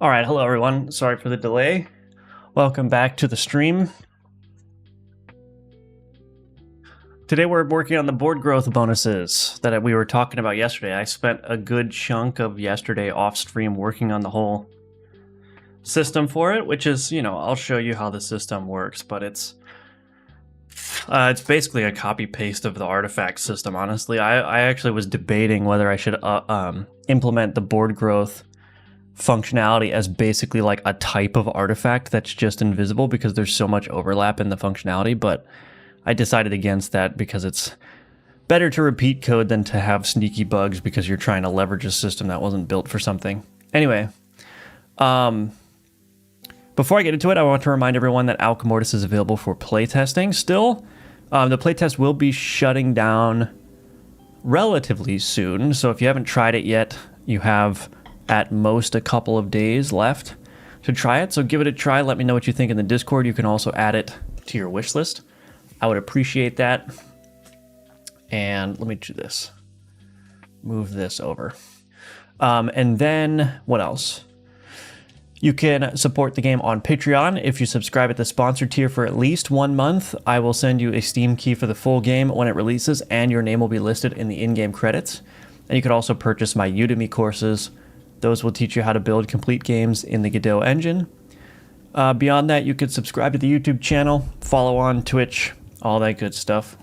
All right, hello everyone. Sorry for the delay. Welcome back to the stream. Today we're working on the board growth bonuses that we were talking about yesterday. I spent a good chunk of yesterday off stream working on the whole system for it, which is, I'll show you how the system works, but it's basically a copy paste of the artifact system. Honestly, I actually was debating whether I should implement the board growth functionality as basically like a type of artifact that's just invisible, because there's so much overlap in the functionality, but I decided against that because it's better to repeat code than to have sneaky bugs because you're trying to leverage a system that wasn't built for something. Anyway, before I get into it, I want to remind everyone that Alka Mortis is available for playtesting still. The playtest will be shutting down relatively soon, so if you haven't tried it yet, you have at most a couple of days left to try it, so give it a try. Let me know what you think in the Discord. You can also add it to your wish list. I would appreciate that. And let me do this. Move this over. And then what else? You can support the game on Patreon. If you subscribe at the sponsored tier for at least 1 month, I will send you a Steam key for the full game when it releases, and your name will be listed in the in-game credits. And you can also purchase my Udemy courses. Those will teach you how to build complete games in the Godot engine. Beyond that, you could subscribe to the YouTube channel, follow on Twitch, all that good stuff.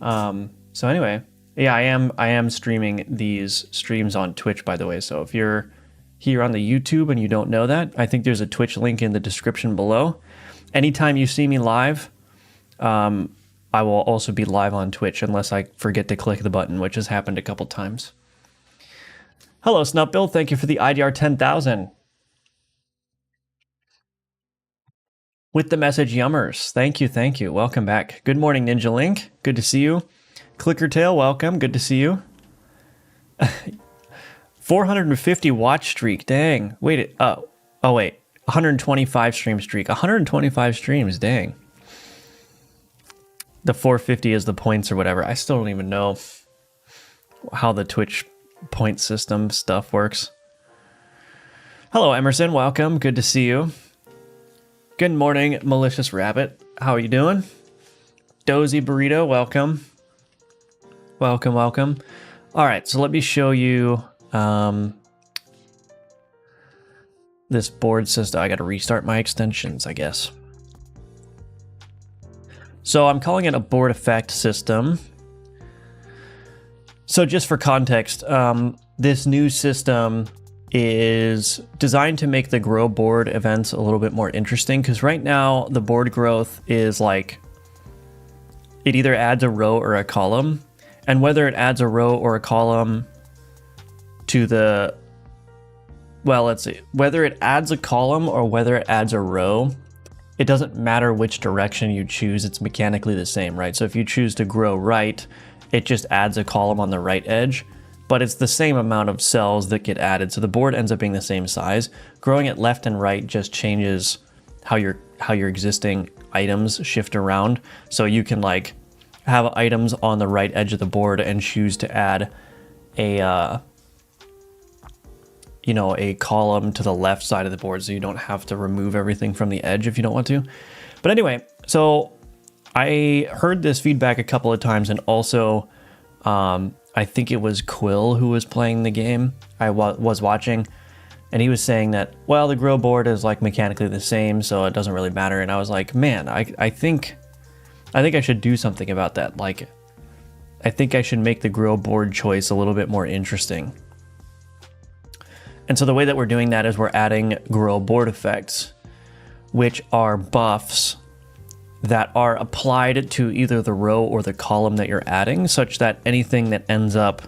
So anyway, yeah, I am streaming these streams on Twitch, by the way. So if you're here on the YouTube and you don't know that, I think there's a Twitch link in the description below. Anytime you see me live, I will also be live on Twitch unless I forget to click the button, which has happened a couple times. Hello, Snupbill. Thank you for the IDR 10,000. With the message, Yummers. Thank you, thank you. Welcome back. Good morning, Ninja Link. Good to see you. Clickertail, welcome. Good to see you. 450 watch streak. Dang. Wait. Oh, wait. 125 stream streak. 125 streams. Dang. The 450 is the points or whatever. I still don't even know how the Twitch point system stuff works. Hello, Emerson. Welcome. Good to see you. Good morning, Malicious Rabbit. How are you doing? Dozy Burrito, welcome. Welcome, welcome. All right, so let me show you this board system. I got to restart my extensions, I guess. So I'm calling it a board effect system. So just for context, this new system is designed to make the grow board events a little bit more interesting, because right now the board growth is like, it either adds a row or a column, and whether it adds a row or a column to the, well, let's see, whether it adds a column or whether it adds a row, it doesn't matter which direction you choose, it's mechanically the same, right? So if you choose to grow right, it just adds a column on the right edge, but it's the same amount of cells that get added, so the board ends up being the same size. Growing it left and right just changes how your existing items shift around. So you can like have items on the right edge of the board and choose to add a a column to the left side of the board, so you don't have to remove everything from the edge if you don't want to. But anyway, so I heard this feedback a couple of times, and also I think it was Quill who was playing the game. I was watching, and he was saying that, well, the grow board is like mechanically the same, so it doesn't really matter. And I was like, man, I think I should do something about that. Like, I think I should make the grow board choice a little bit more interesting. And so the way that we're doing that is we're adding grow board effects, which are buffs that are applied to either the row or the column that you're adding, such that anything that ends up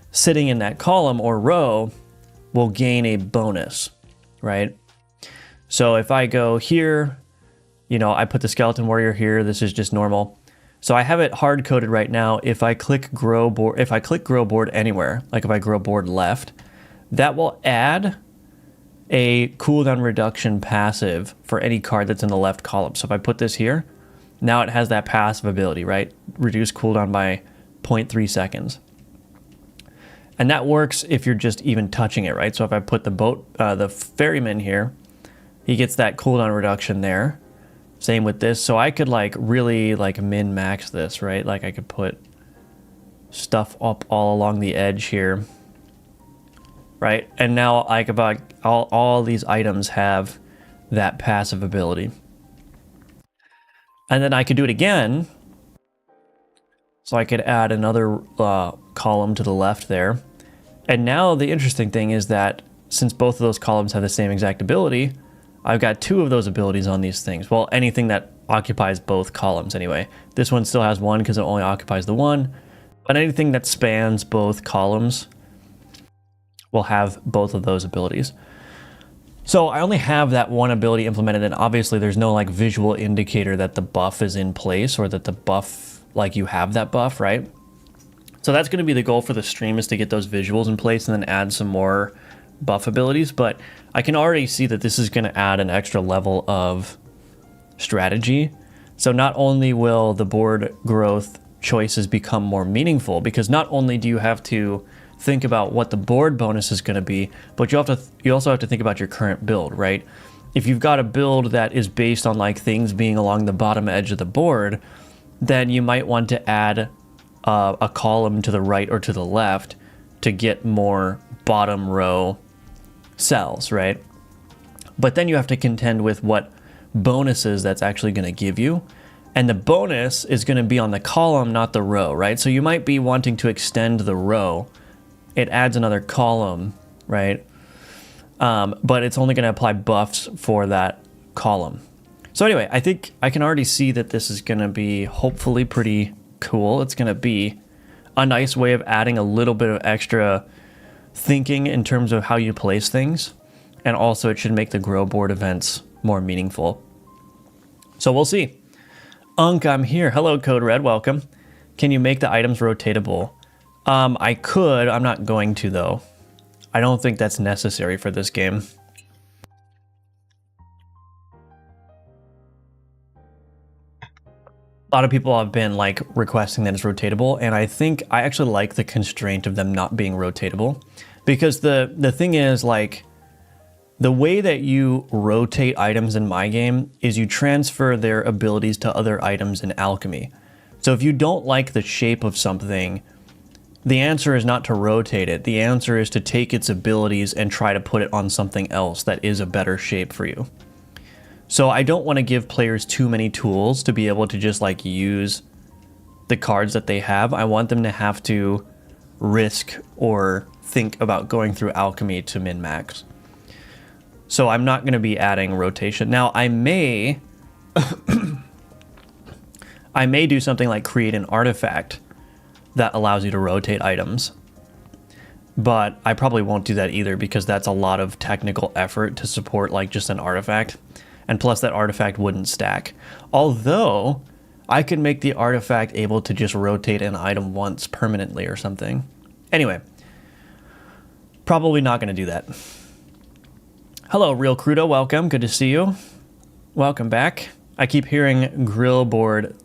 sitting in that column or row will gain a bonus, right? So if I go here, I put the skeleton warrior here, this is just normal. So I have it hard coded right now. If I click grow board anywhere, like if I grow board left, that will add a cooldown reduction passive for any card that's in the left column. So if I put this here, now it has that passive ability, right? Reduce cooldown by 0.3 seconds. And that works if you're just even touching it, right? So if I put the boat, the ferryman here, he gets that cooldown reduction there. Same with this. So I could like really like min-max this, right? Like I could put stuff up all along the edge here, right? And now like about all these items have that passive ability. And then I could do it again. So I could add another column to the left there. And now the interesting thing is that since both of those columns have the same exact ability, I've got two of those abilities on these things. Well, anything that occupies both columns anyway. This one still has one because it only occupies the one. But anything that spans both columns will have both of those abilities. So I only have that one ability implemented, and obviously there's no like visual indicator that the buff is in place or that the buff, like you have that buff, right? So that's going to be the goal for the stream, is to get those visuals in place and then add some more buff abilities. But I can already see that this is going to add an extra level of strategy. So not only will the board growth choices become more meaningful, because not only do you have to think about what the board bonus is going to be, but you also have to think about your current build, right? If you've got a build that is based on like things being along the bottom edge of the board, then you might want to add a column to the right or to the left to get more bottom row cells, right? But then you have to contend with what bonuses that's actually going to give you. And the bonus is going to be on the column, not the row, right? So you might be wanting to extend the row. It adds another column, right? But it's only going to apply buffs for that column. So anyway, I think I can already see that this is going to be hopefully pretty cool. It's going to be a nice way of adding a little bit of extra thinking in terms of how you place things. And also it should make the grow board events more meaningful. So we'll see. Unk, I'm here. Hello, Code Red. Welcome. Can you make the items rotatable? I could. I'm not going to, though. I don't think that's necessary for this game. A lot of people have been like requesting that it's rotatable, and I think I actually like the constraint of them not being rotatable, because the thing is, like, the way that you rotate items in my game is you transfer their abilities to other items in alchemy. So if you don't like the shape of something, the answer is not to rotate it. The answer is to take its abilities and try to put it on something else that is a better shape for you. So I don't want to give players too many tools to be able to just like use the cards that they have. I want them to have to risk or think about going through alchemy to min-max. So I'm not going to be adding rotation. Now I may I may do something like create an artifact that allows you to rotate items. But I probably won't do that either, because that's a lot of technical effort to support like just an artifact. And plus that artifact wouldn't stack. Although I could make the artifact able to just rotate an item once permanently or something. Anyway, probably not going to do that. Hello, Real Crudo. Welcome. Good to see you. Welcome back. I keep hearing grill board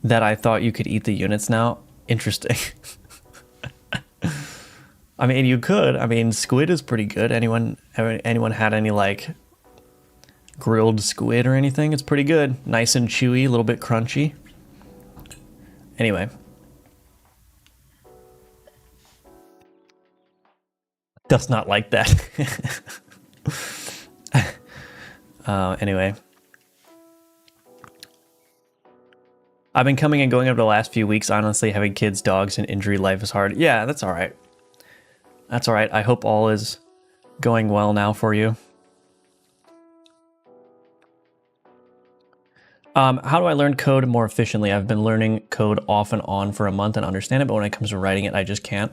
that I thought you could eat the units now. Interesting. I mean, you could. I mean, squid is pretty good. Anyone had any like grilled squid or anything? It's pretty good. Nice and chewy, a little bit crunchy. Anyway. Does not like that. Anyway. I've been coming and going over the last few weeks. Honestly, having kids, dogs, and injury life is hard. Yeah, that's all right. That's all right. I hope all is going well now for you. How do I learn code more efficiently? I've been learning code off and on for a month and understand it, but when it comes to writing it, I just can't.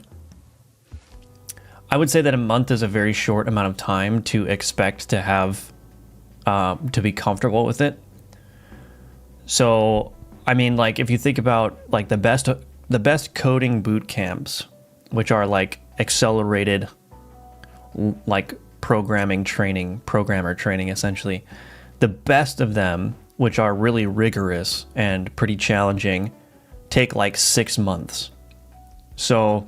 I would say that a month is a very short amount of time to expect to have, to be comfortable with it. So, I mean, like, if you think about like the best coding boot camps, which are like accelerated, like programmer training, essentially, the best of them, which are really rigorous and pretty challenging, take like 6 months. So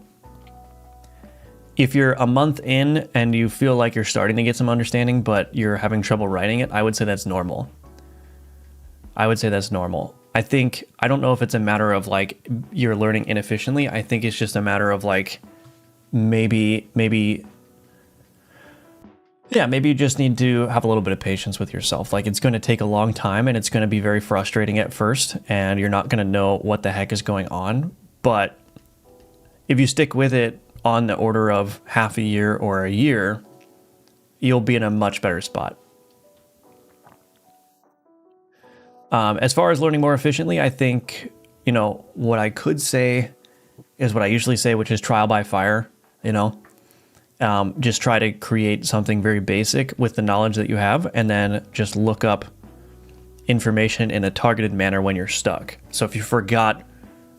if you're a month in and you feel like you're starting to get some understanding, but you're having trouble writing it, I would say that's normal. I don't know if it's a matter of like you're learning inefficiently. I think it's just a matter of like maybe you just need to have a little bit of patience with yourself. Like it's going to take a long time and it's going to be very frustrating at first and you're not going to know what the heck is going on. But if you stick with it on the order of half a year or a year, you'll be in a much better spot. As far as learning more efficiently, I think, what I could say is what I usually say, which is trial by fire, just try to create something very basic with the knowledge that you have, and then just look up information in a targeted manner when you're stuck. So if you forgot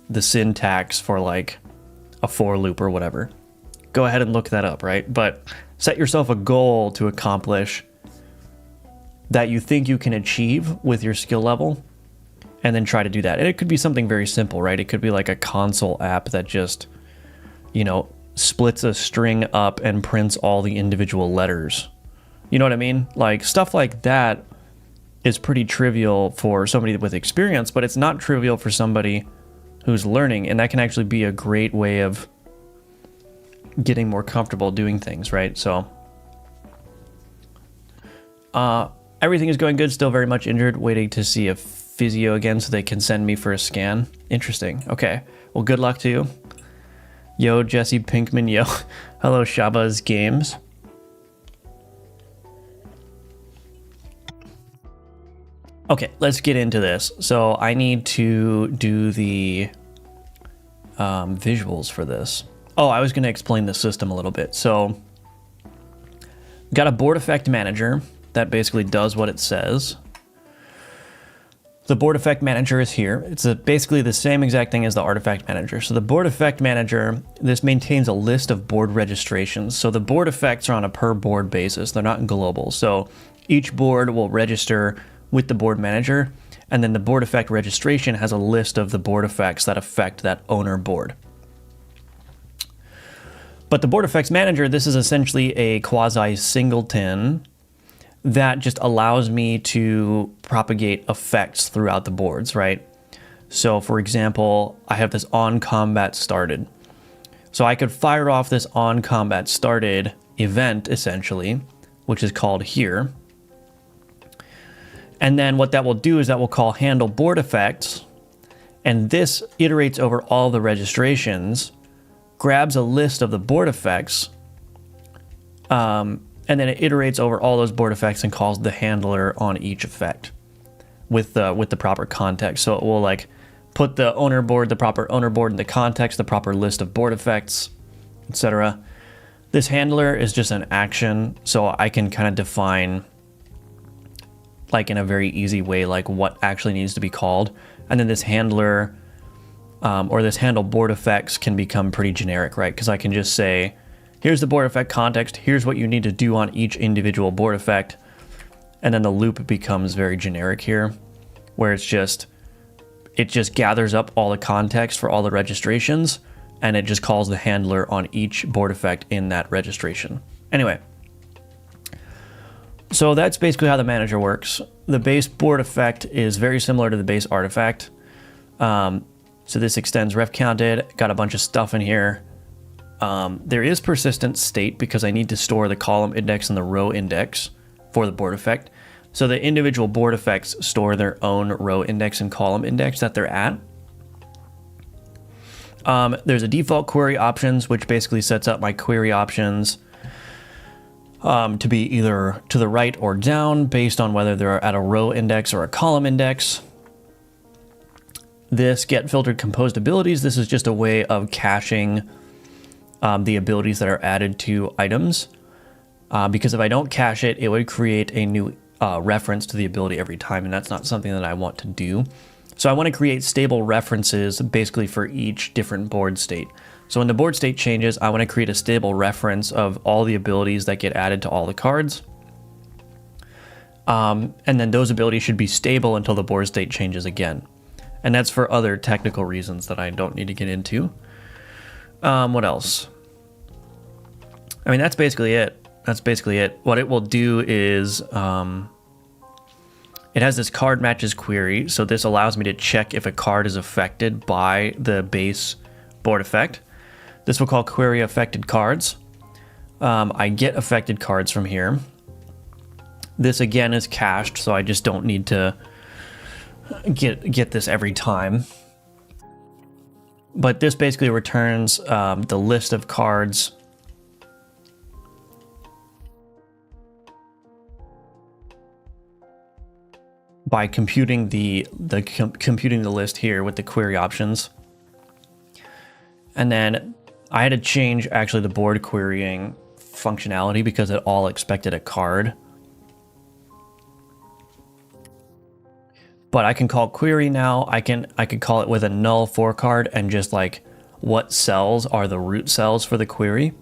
the syntax for like a for loop or whatever, go ahead and look that up, right? But set yourself a goal to accomplish that you think you can achieve with your skill level, and then try to do that. And it could be something very simple, right? It could be like a console app that just, splits a string up and prints all the individual letters. You know what I mean? Like stuff like that is pretty trivial for somebody with experience, but it's not trivial for somebody who's learning. And that can actually be a great way of getting more comfortable doing things, right? So, everything is going good, still very much injured, waiting to see a physio again so they can send me for a scan. Interesting. Okay. Well, good luck to you. Yo, Jesse Pinkman, yo. Hello, Shaba's Games. Okay, let's get into this. So I need to do the visuals for this. Oh, I was going to explain the system a little bit. So got a board effect manager that basically does what it says. The board effect manager is here. It's basically the same exact thing as the artifact manager. So the board effect manager, this maintains a list of board registrations. So the board effects are on a per board basis. They're not global. So each board will register with the board manager, and then the board effect registration has a list of the board effects that affect that owner board. But the board effects manager, this is essentially a quasi singleton that just allows me to propagate effects throughout the boards, right? So for example, I have this on combat started. So I could fire off this on combat started event essentially, which is called here. And then what that will do is that will call handle board effects. And this iterates over all the registrations, grabs a list of the board effects, and then it iterates over all those board effects and calls the handler on each effect with the proper context. So it will like put the owner board, the proper owner board in the context, the proper list of board effects, etc. This handler is just an action, so I can kind of define like in a very easy way like what actually needs to be called. And then this handler or this handle board effects can become pretty generic, right? Because I can just say, here's the board effect context, here's what you need to do on each individual board effect. And then the loop becomes very generic here, where it just gathers up all the context for all the registrations, and it just calls the handler on each board effect in that registration. Anyway, so that's basically how the manager works. The base board effect is very similar to the base artifact. So this extends ref counted, got a bunch of stuff in here. There is persistent state because I need to store the column index and the row index for the board effect. So the individual board effects store their own row index and column index that they're at. There's a default query options, which basically sets up my query options to be either to the right or down based on whether they're at a row index or a column index. This get filtered composed abilities, this is just a way of caching the abilities that are added to items, because if I don't cache it, it would create a new reference to the ability every time, and that's not something that I want to do. So I want to create stable references basically for each different board state. So when the board state changes, I want to create a stable reference of all the abilities that get added to all the cards. And then those abilities should be stable until the board state changes again. And that's for other technical reasons that I don't need to get into. What else? I mean, that's basically it. That's basically it. What it will do is it has this card matches query. So this allows me to check if a card is affected by the base board effect. This will call query affected cards. I get affected cards from here. This again is cached, so I just don't need to get this every time. But this basically returns the list of cards by computing the list here with the query options. And then I had to change actually the board querying functionality because it all expected a card. But I can call query now. I can call it with a null for card and just like what cells are the root cells for the query.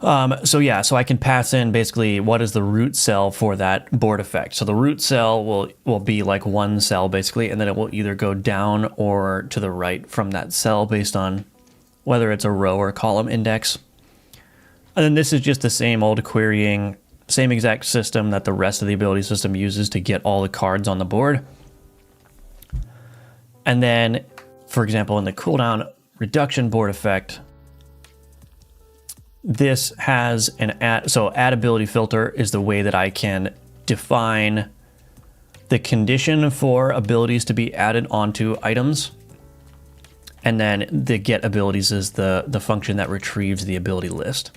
So I can pass in basically what is the root cell for that board effect. So the root cell will be like one cell basically, and then it will either go down or to the right from that cell based on whether it's a row or column index. And then this is just the same old querying, same exact system that the rest of the ability system uses to get all the cards on the board. And then, for example, in the cooldown reduction board effect, this has an add ability filter is the way that I can define the condition for abilities to be added onto items. And then the get abilities is the function that retrieves the ability list.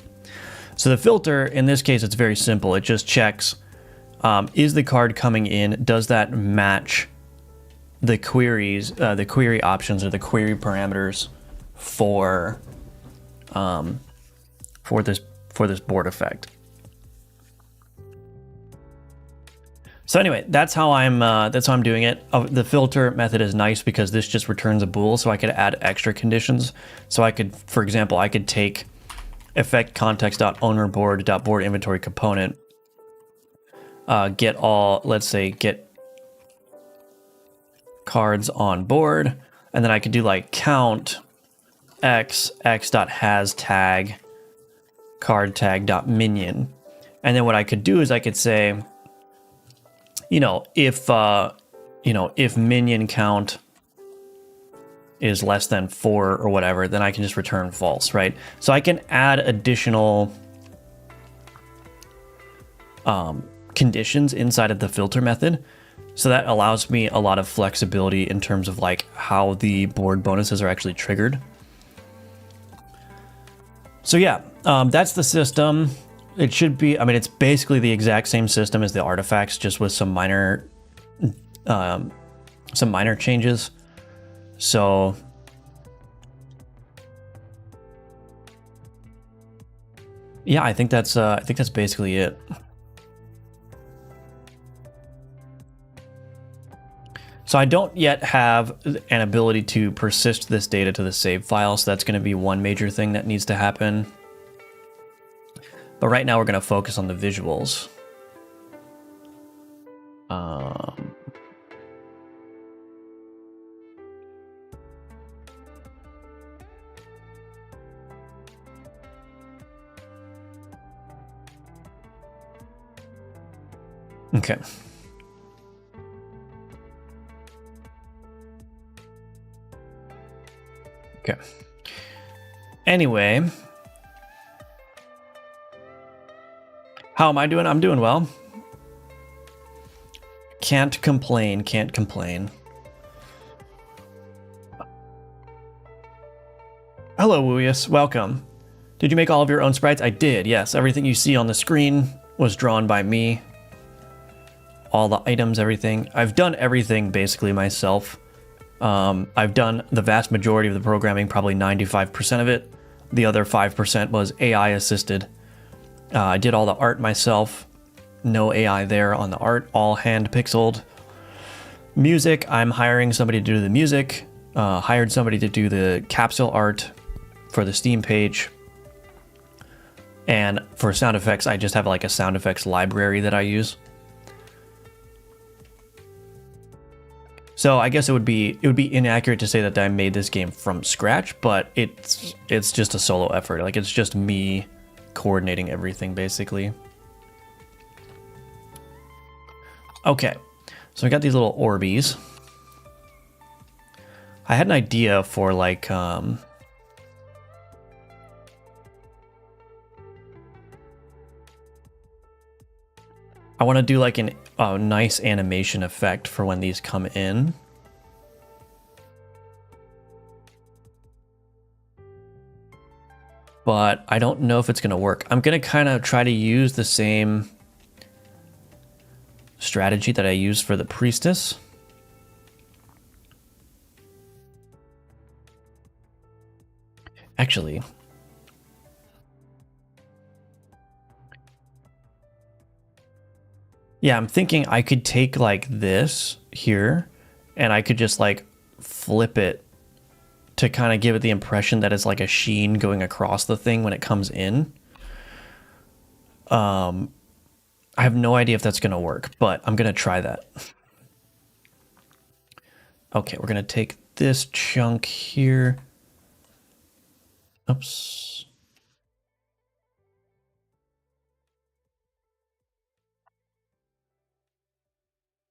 So the filter, in this case, it's very simple. It just checks, is the card coming in? Does that match the queries, the query options or the query parameters for this board effect? So anyway, that's how I'm doing it. The filter method is nice because this just returns a bool, so I could add extra conditions. So I could, for example, I could take effect context.ownerboard.board inventory component, get cards on board, and then I could do like count x.has tag card tag.minion. And then what I could do is I could say, if minion count is less than 4 or whatever, then I can just return false, right? So I can add additional conditions inside of the filter method. So that allows me a lot of flexibility in terms of like how the board bonuses are actually triggered. So yeah, that's the system. It should be, I mean, it's basically the exact same system as the artifacts, just with some minor changes. So yeah, I think that's basically it. So I don't yet have an ability to persist this data to the save file, so that's going to be one major thing that needs to happen. But right now we're going to focus on the visuals. Okay. Okay. Anyway, how am I doing? I'm doing well. Can't complain, can't complain. Hello, Wooyus, welcome. Did you make all of your own sprites? I did, yes. Everything you see on the screen was drawn by me. All the items, everything. I've done everything basically myself. I've done the vast majority of the programming, probably 95% of it. The other 5% was AI assisted. I did all the art myself. No AI there on the art, all hand pixeled. Music, I'm hiring somebody to do the music. Hired somebody to do the capsule art for the Steam page. And for sound effects, I just have like a sound effects library that I use. So I guess it would be inaccurate to say that I made this game from scratch, but it's just a solo effort. Like, it's just me coordinating everything basically. Okay, so I got these little Orbeez. I had an idea for like I want to do like a nice animation effect for when these come in. But I don't know if it's going to work. I'm going to kind of try to use the same strategy that I used for the priestess. Actually, yeah, I'm thinking I could take like this here and I could just like flip it to kind of give it the impression that it's like a sheen going across the thing when it comes in. I have no idea if that's going to work, but I'm going to try that. Okay, we're going to take this chunk here. Oops.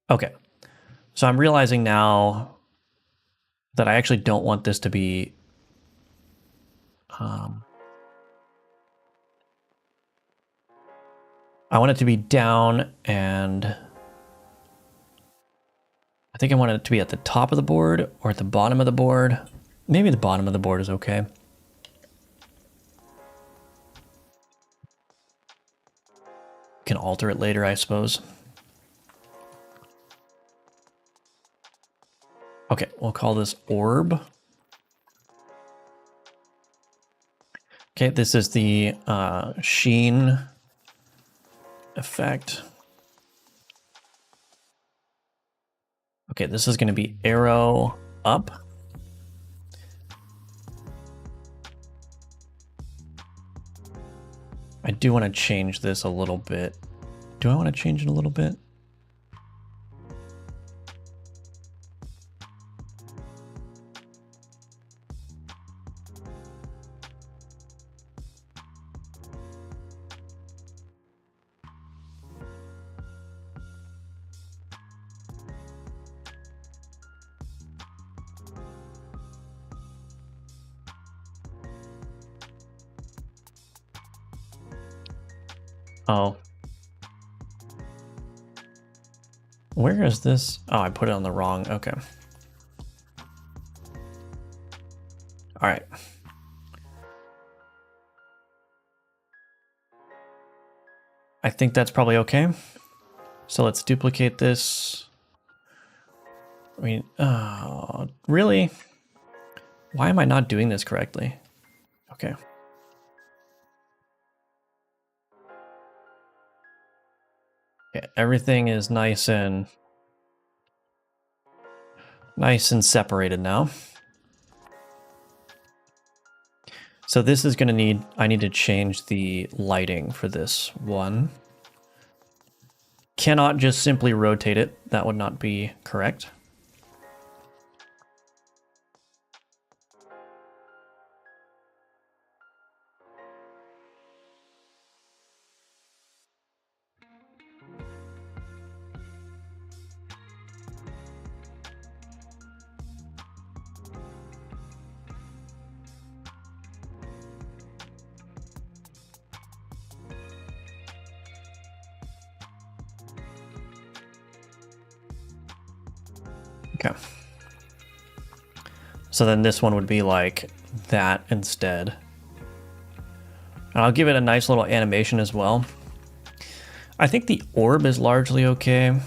Okay, so I'm realizing now that I actually don't want this to be I want it to be down, and I think I want it to be at the top of the board or at the bottom of the board. Maybe the bottom of the board is okay. Can alter it later, I suppose. Okay, we'll call this orb. Okay, this is the sheen effect. Okay, this is going to be arrow up. I do want to change this a little bit. Do I want to change it a little bit? Oh. Where is this? Oh, I put it on the wrong. Okay. All right. I think that's probably okay. So let's duplicate this. I mean, oh, really? Why am I not doing this correctly? Okay. Okay, everything is nice and separated now. So this is going to I need to change the lighting for this one. Cannot just simply rotate it. That would not be correct. Okay. So then this one would be like that instead. And I'll give it a nice little animation as well. I think the orb is largely okay.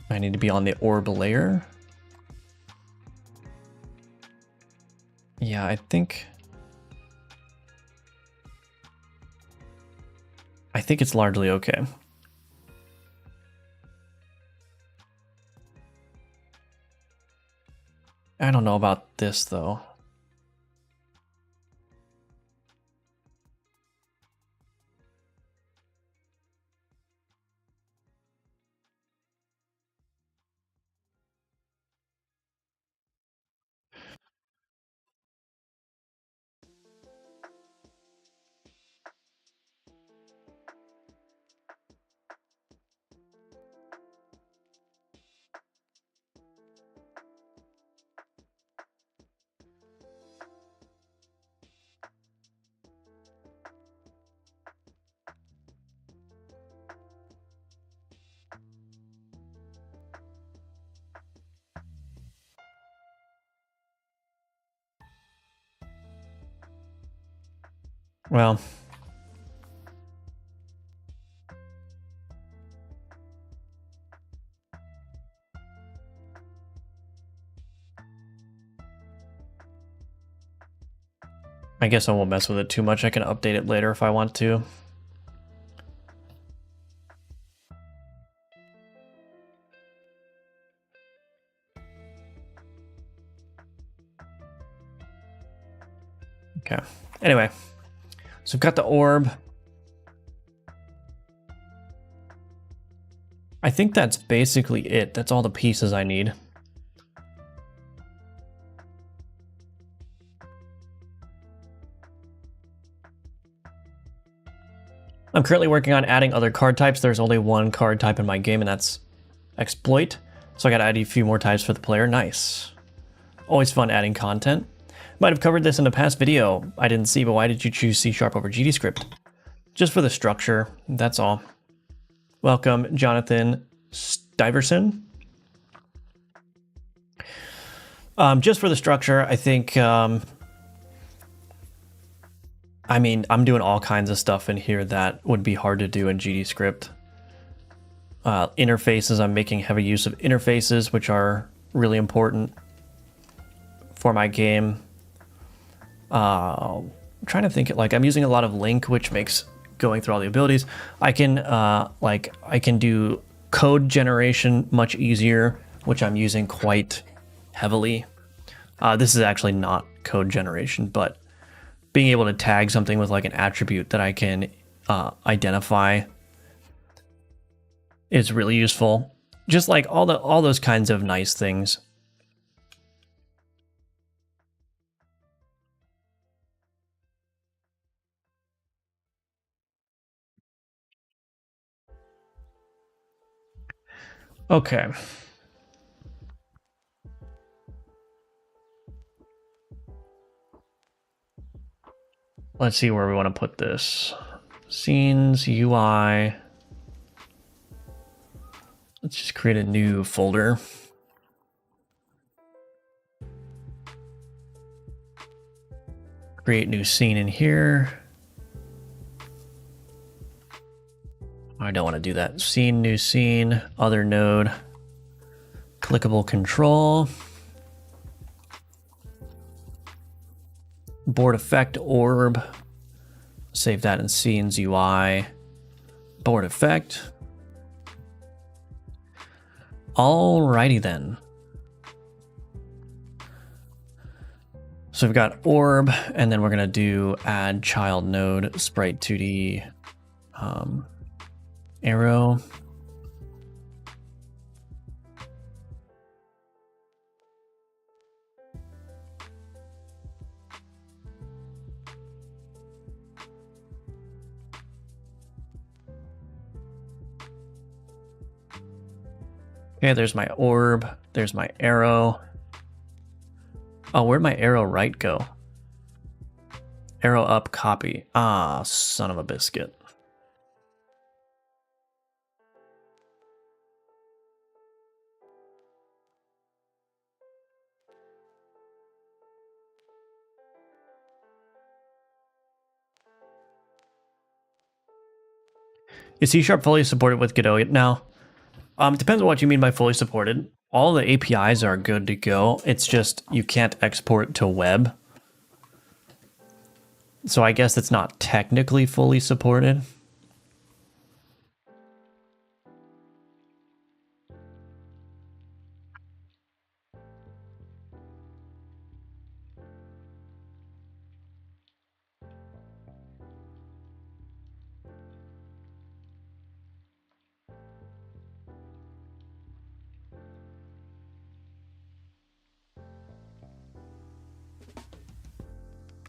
I need to be on the orb layer. Yeah, I think it's largely okay. I don't know about this though. Well, I guess I won't mess with it too much. I can update it later if I want to. Okay. Anyway, so we've got the orb. I think that's basically it. That's all the pieces I need. I'm currently working on adding other card types. There's only one card type in my game, and that's exploit. So I gotta add a few more types for the player. Nice. Always fun adding content. Might have covered this in a past video. I didn't see, but why did you choose C# over GDScript? Just for the structure, that's all. Welcome, Jonathan Stiverson. Just for the structure, I think, I mean, I'm doing all kinds of stuff in here that would be hard to do in GDScript. Interfaces, I'm making heavy use of interfaces, which are really important for my game. I'm trying to think, like, I'm using a lot of link, which makes going through all the abilities. I can, I can do code generation much easier, which I'm using quite heavily. This is actually not code generation, but being able to tag something with like an attribute that I can identify is really useful. Just like all those kinds of nice things. Okay. Let's see where we want to put this. Scenes, UI. Let's just create a new folder. Create new scene in here. I don't want to do that. Scene, new scene, other node, clickable control, board effect orb, save that in scenes UI, board effect. Alrighty then. So we've got orb, and then we're gonna do add child node, sprite 2D, arrow. Okay, there's my orb, there's my arrow. Oh, where'd my arrow right go? Arrow up, copy. Ah, son of a biscuit. Is C# fully supported with Godot now? It depends on what you mean by fully supported. All the APIs are good to go. It's just you can't export to web. So I guess it's not technically fully supported.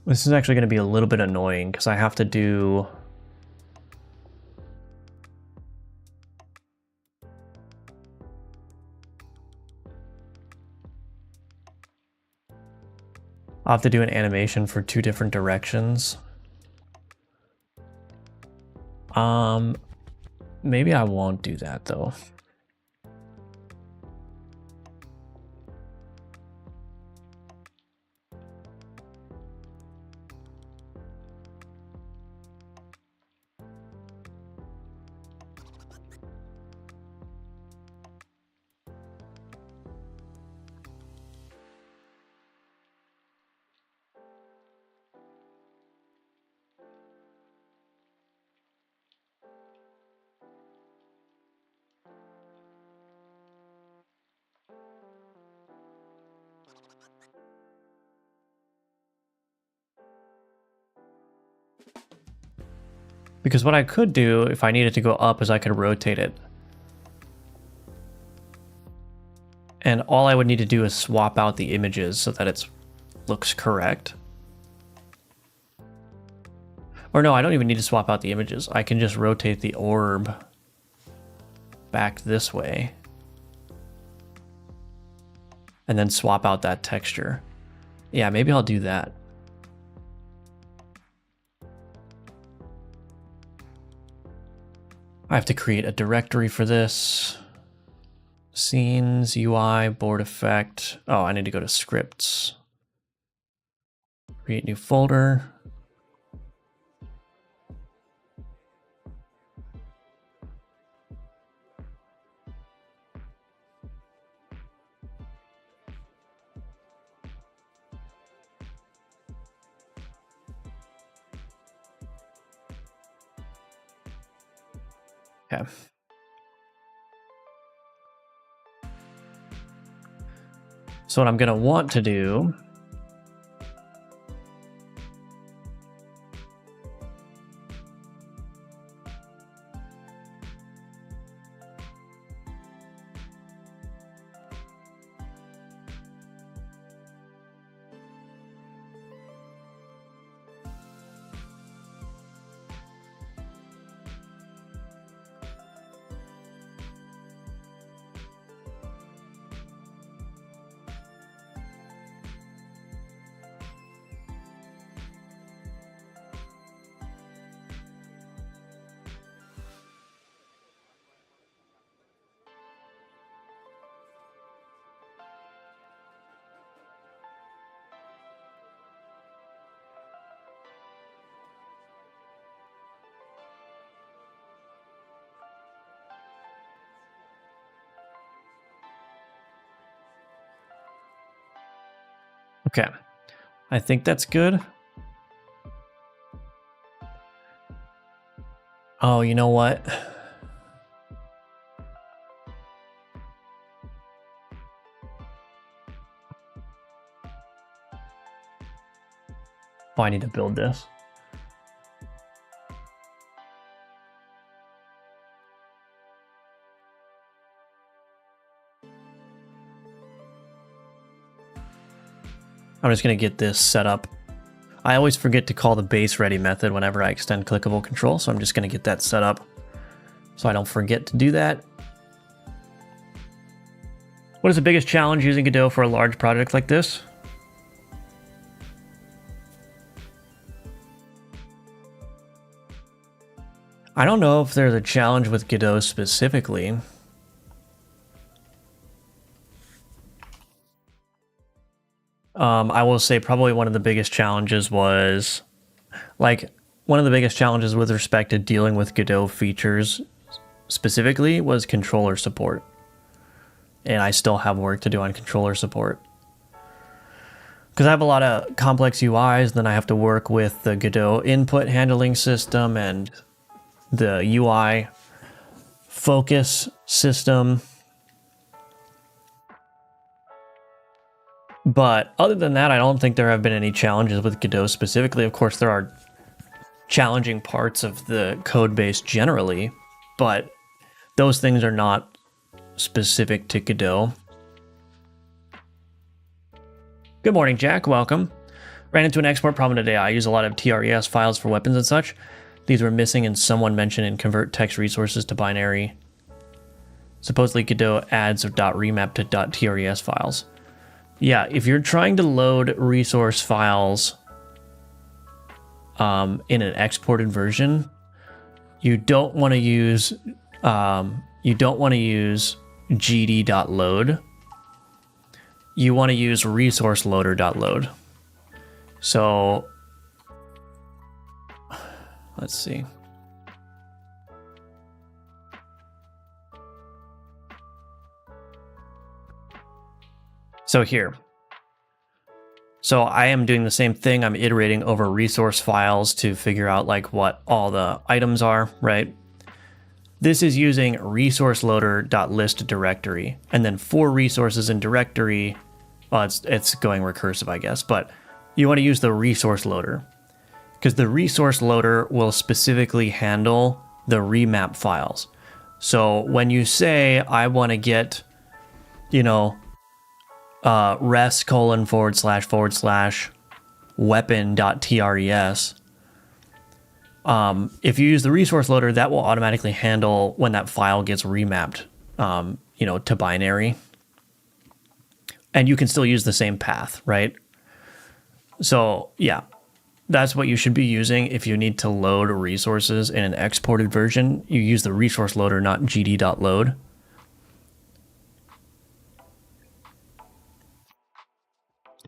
This is actually going to be a little bit annoying because I have to do... I'll have to do an animation for 2 different directions. Maybe I won't do that though. Because what I could do if I needed to go up is I could rotate it. And all I would need to do is swap out the images so that it looks correct. Or no, I don't even need to swap out the images. I can just rotate the orb back this way. And then swap out that texture. Yeah, maybe I'll do that. I have to create a directory for this. Scenes, UI, board effect. Oh, I need to go to scripts. Create new folder. Okay. So what I'm going to want to do okay, I think that's good. Oh, you know what? Oh, I need to build this. I'm just going to get this set up. I always forget to call the base ready method whenever I extend clickable control, so I'm just going to get that set up so I don't forget to do that. What is the biggest challenge using Godot for a large project like this? I don't know if there's a challenge with Godot specifically. I will say probably one of the biggest challenges was, one of the biggest challenges with respect to dealing with Godot features specifically was controller support. And I still have work to do on controller support. Because I have a lot of complex UIs, then I have to work with the Godot input handling system and the UI focus system. But other than that, I don't think there have been any challenges with Godot specifically. Of course, there are challenging parts of the code base generally, but those things are not specific to Godot. Good morning, Jack. Welcome. Ran into an export problem today. I use a lot of TRES files for weapons and such. These were missing and someone mentioned in convert text resources to binary. Supposedly Godot adds .remap to .tres files. Yeah, if you're trying to load resource files in an exported version, you don't want to use gd.load. You want to use resource loader.load. So let's see. So here. So I am doing the same thing. I'm iterating over resource files to figure out like what all the items are, right? This is using resource loader.list directory. And then for resources in directory, well, it's going recursive, I guess, but you want to use the resource loader. because the resource loader will specifically handle the remap files. So when you say I want to get, you know, res : / weapon.tres, if you use the resource loader, that will automatically handle when that file gets remapped, you know, to binary. And you can still use the same path, right? So yeah, that's what you should be using if you need to load resources in an exported version. You use the resource loader, not gd.load.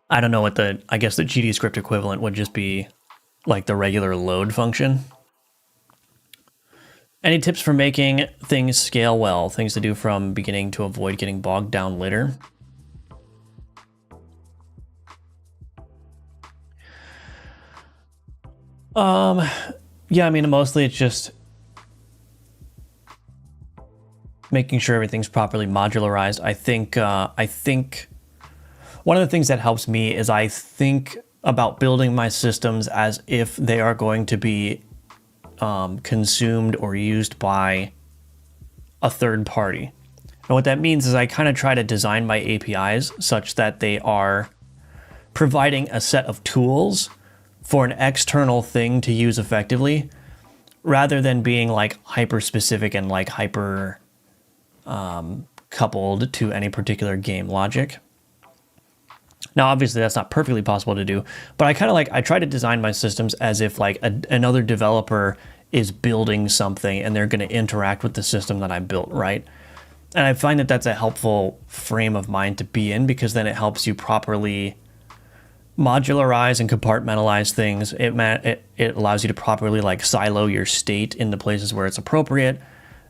I don't know what I guess the GD script equivalent would just be like the regular load function. Any tips for making things scale well? Things to do from beginning to avoid getting bogged down later? Yeah, I mean, mostly it's just making sure everything's properly modularized. I think one of the things that helps me is I think about building my systems as if they are going to be consumed or used by a third party. And what that means is I kind of try to design my APIs such that they are providing a set of tools for an external thing to use effectively, rather than being like hyper specific and like hyper coupled to any particular game logic. Now, obviously, that's not perfectly possible to do, but I try to design my systems as if like another developer is building something and they're going to interact with the system that I built, right? And I find that that's a helpful frame of mind to be in, because then it helps you properly modularize and compartmentalize things. It allows you to properly like silo your state in the places where it's appropriate.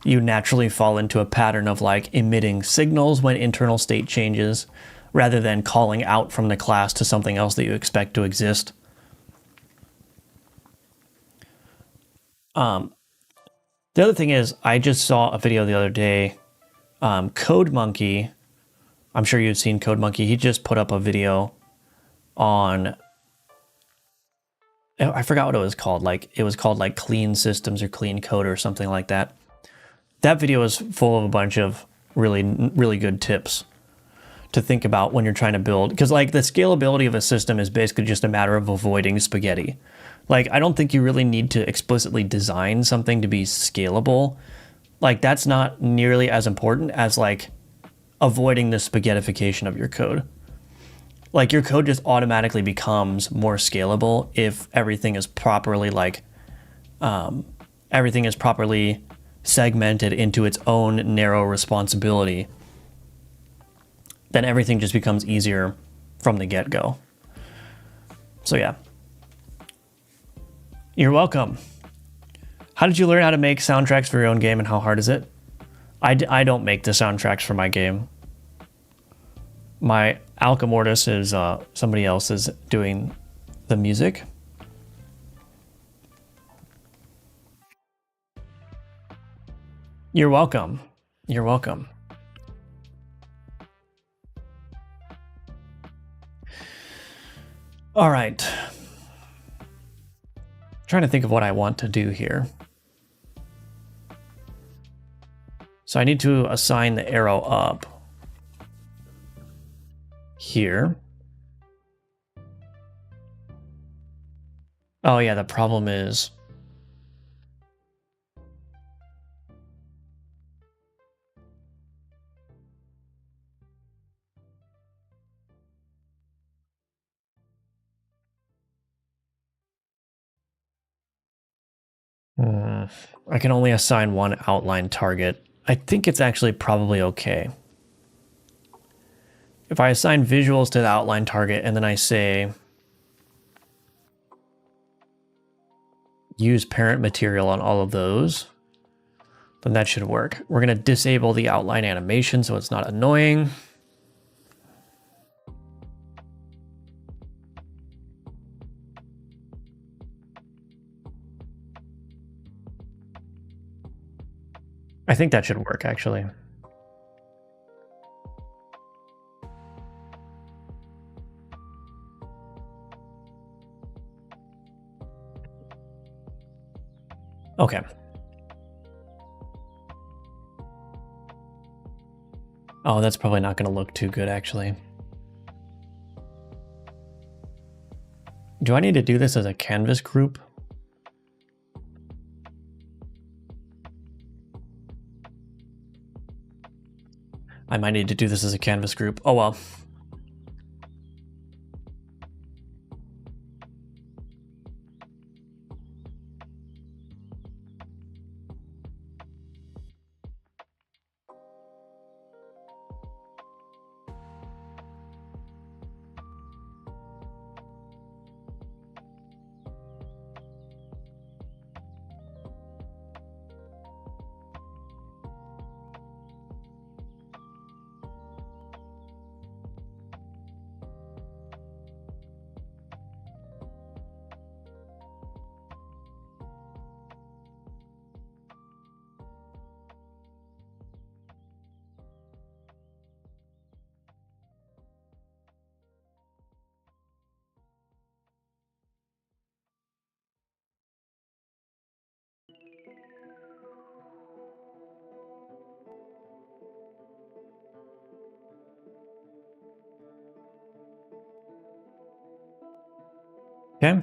You naturally fall into a pattern of like emitting signals when internal state changes, rather than calling out from the class to something else that you expect to exist. The other thing is, I just saw a video the other day. Code Monkey, I'm sure you've seen Code Monkey. He just put up a video on, I forgot what it was called. Like it was called like Clean Systems or Clean Code or something like that. That video is full of a bunch of really, really good tips to think about when you're trying to build, because like the scalability of a system is basically just a matter of avoiding spaghetti. Like I don't think you really need to explicitly design something to be scalable. Like that's not nearly as important as like avoiding the spaghettification of your code. Like your code just automatically becomes more scalable if everything is properly segmented into its own narrow responsibility. Then everything just becomes easier from the get-go. So yeah. You're welcome. How did you learn how to make soundtracks for your own game, and how hard is it? I don't make the soundtracks for my game. My Alchemortis is somebody else is doing the music. You're welcome. You're welcome. All right. Trying to think of what I want to do here. So I need to assign the arrow up here. Oh yeah, the problem is I can only assign one outline target. I think it's actually probably okay. If I assign visuals to the outline target and then I say use parent material on all of those, then that should work. We're going to disable the outline animation so it's not annoying. I think that should work, actually. Okay. Oh, that's probably not going to look too good, actually. Do I need to do this as a canvas group? I might need to do this as a canvas group. Oh, well. Okay.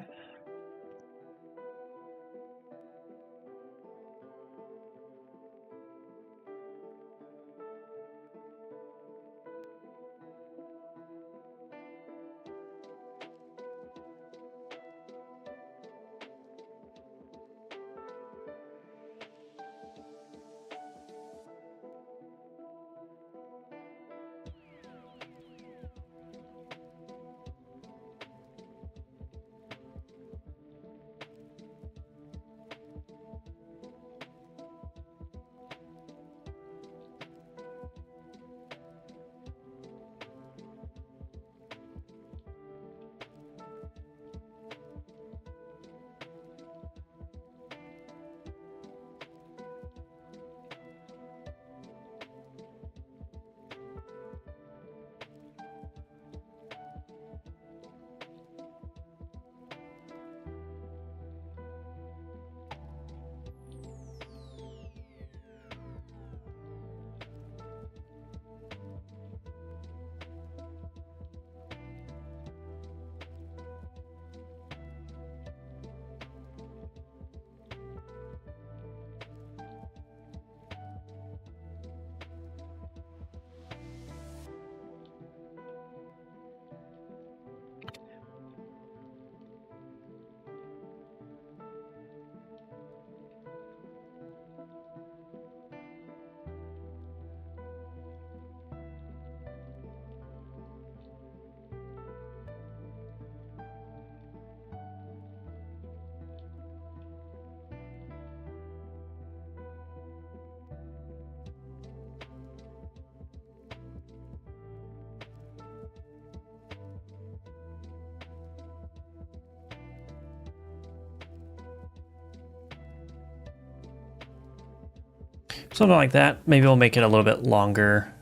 Something like that. Maybe we'll make it a little bit longer.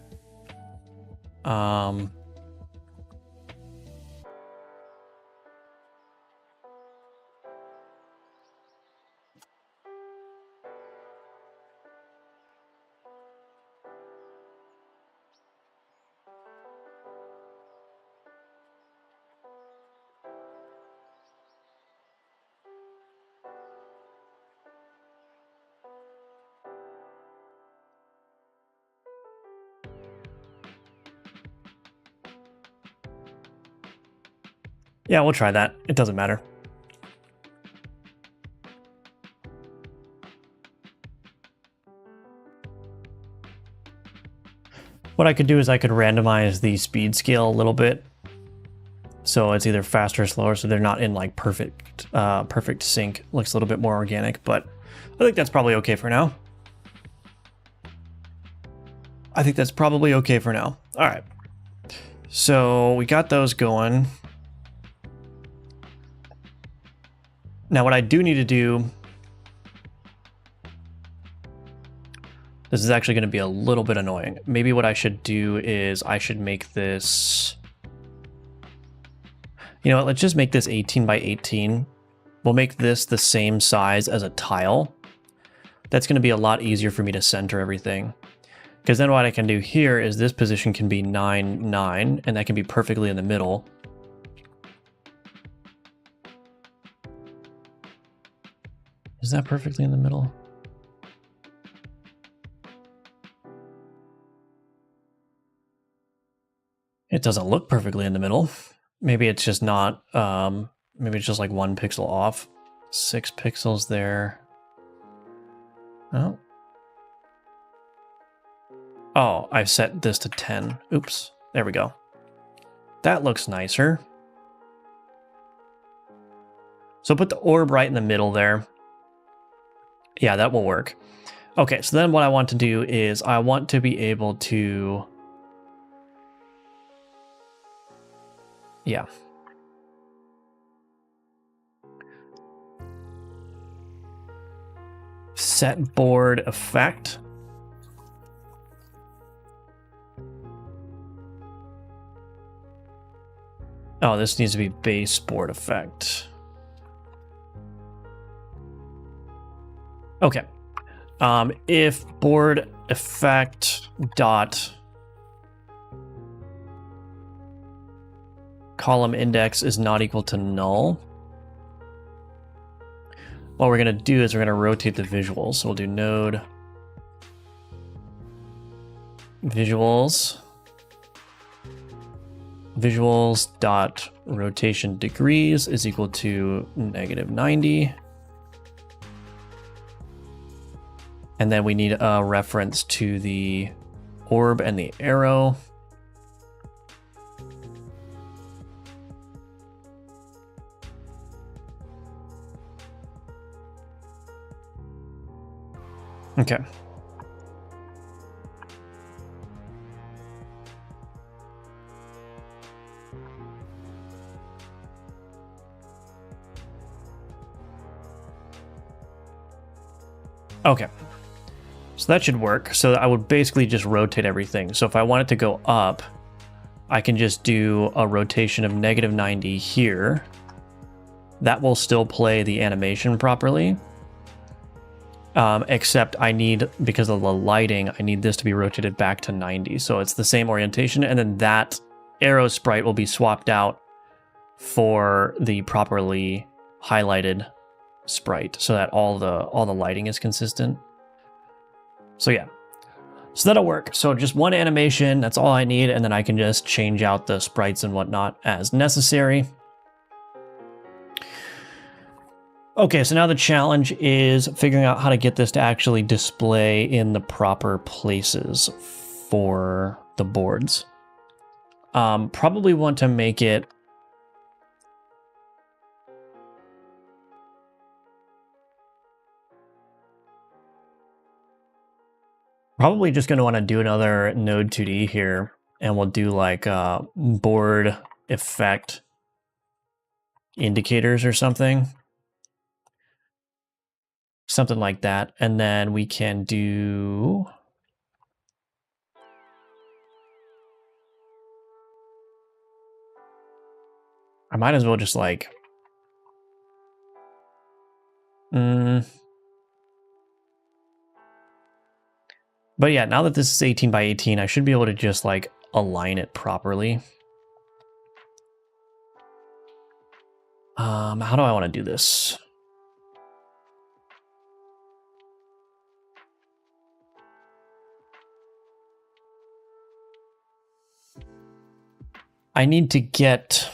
Yeah, we'll try that. It doesn't matter. What I could do is I could randomize the speed scale a little bit. So it's either faster or slower, so they're not in like perfect sync. Looks a little bit more organic, but I think that's probably okay for now. All right. So we got those going. Now what I do need to do, this is actually going to be a little bit annoying. Maybe what I should do is I should make this, you know what, let's just make this 18 by 18. We'll make this the same size as a tile. that's going to be a lot easier for me to center everything. Because then what I can do here is this position can be 9, 9, and that can be perfectly in the middle. Is that perfectly in the middle? It doesn't look perfectly in the middle. Maybe it's just not, maybe it's just like 1 pixel off. 6 pixels there. Oh. Oh, I've set this to 10. Oops, there we go. That looks nicer. So put the orb right in the middle there. Yeah, that will work. Okay, so then what I want to do is I want to be able to... Yeah. Set board effect. Oh, this needs to be base board effect. Okay. If board effect dot column index is not equal to null, what we're going to do is we're going to rotate the visuals. So we'll do node visuals dot rotation degrees is equal to -90. And then we need a reference to the orb and the arrow. Okay. Okay. So that should work. So I would basically just rotate everything. So if I want it to go up, I can just do a rotation of -90 here. That will still play the animation properly. Except I need, because of the lighting, I need this to be rotated back to 90. So it's the same orientation, and then that arrow sprite will be swapped out for the properly highlighted sprite so that all the lighting is consistent. So yeah. So that'll work. So just one animation, that's all I need, and then I can just change out the sprites and whatnot as necessary. Okay, so now the challenge is figuring out how to get this to actually display in the proper places for the boards. Probably want to make it... Probably just going to want to do another node 2D here, and we'll do like board effect indicators or something. Something like that. And then we can do... I might as well just like... But yeah, now that this is 18 by 18, I should be able to just like align it properly. How do I want to do this? I need to get...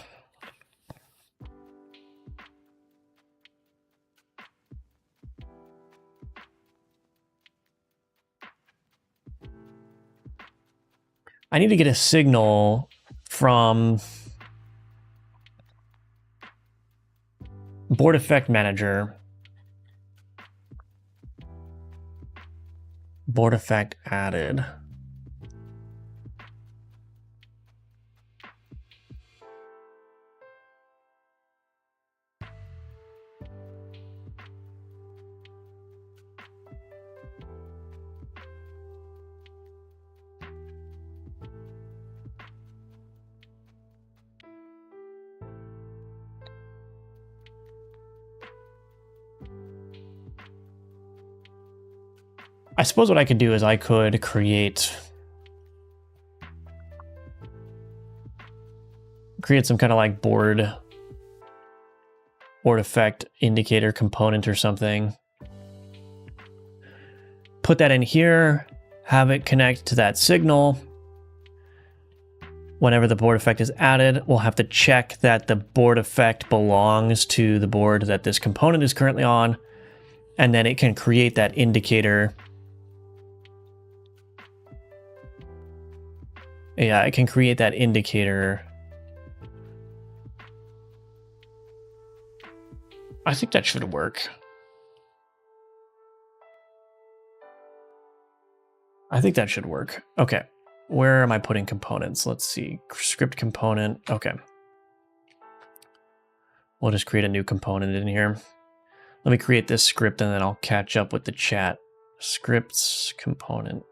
I need to get a signal from Board Effect Manager, Board Effect Added. I suppose what I could do is I could create some kind of like board effect indicator component or something. Put that in here, have it connect to that signal. Whenever the board effect is added, we'll have to check that the board effect belongs to the board that this component is currently on, and then it can create that indicator. Yeah, it can create that indicator. I think that should work. I think that should work. Okay. Where am I putting components? Let's see. Script component. Okay. We'll just create a new component in here. Let me create this script and then I'll catch up with the chat. Scripts component.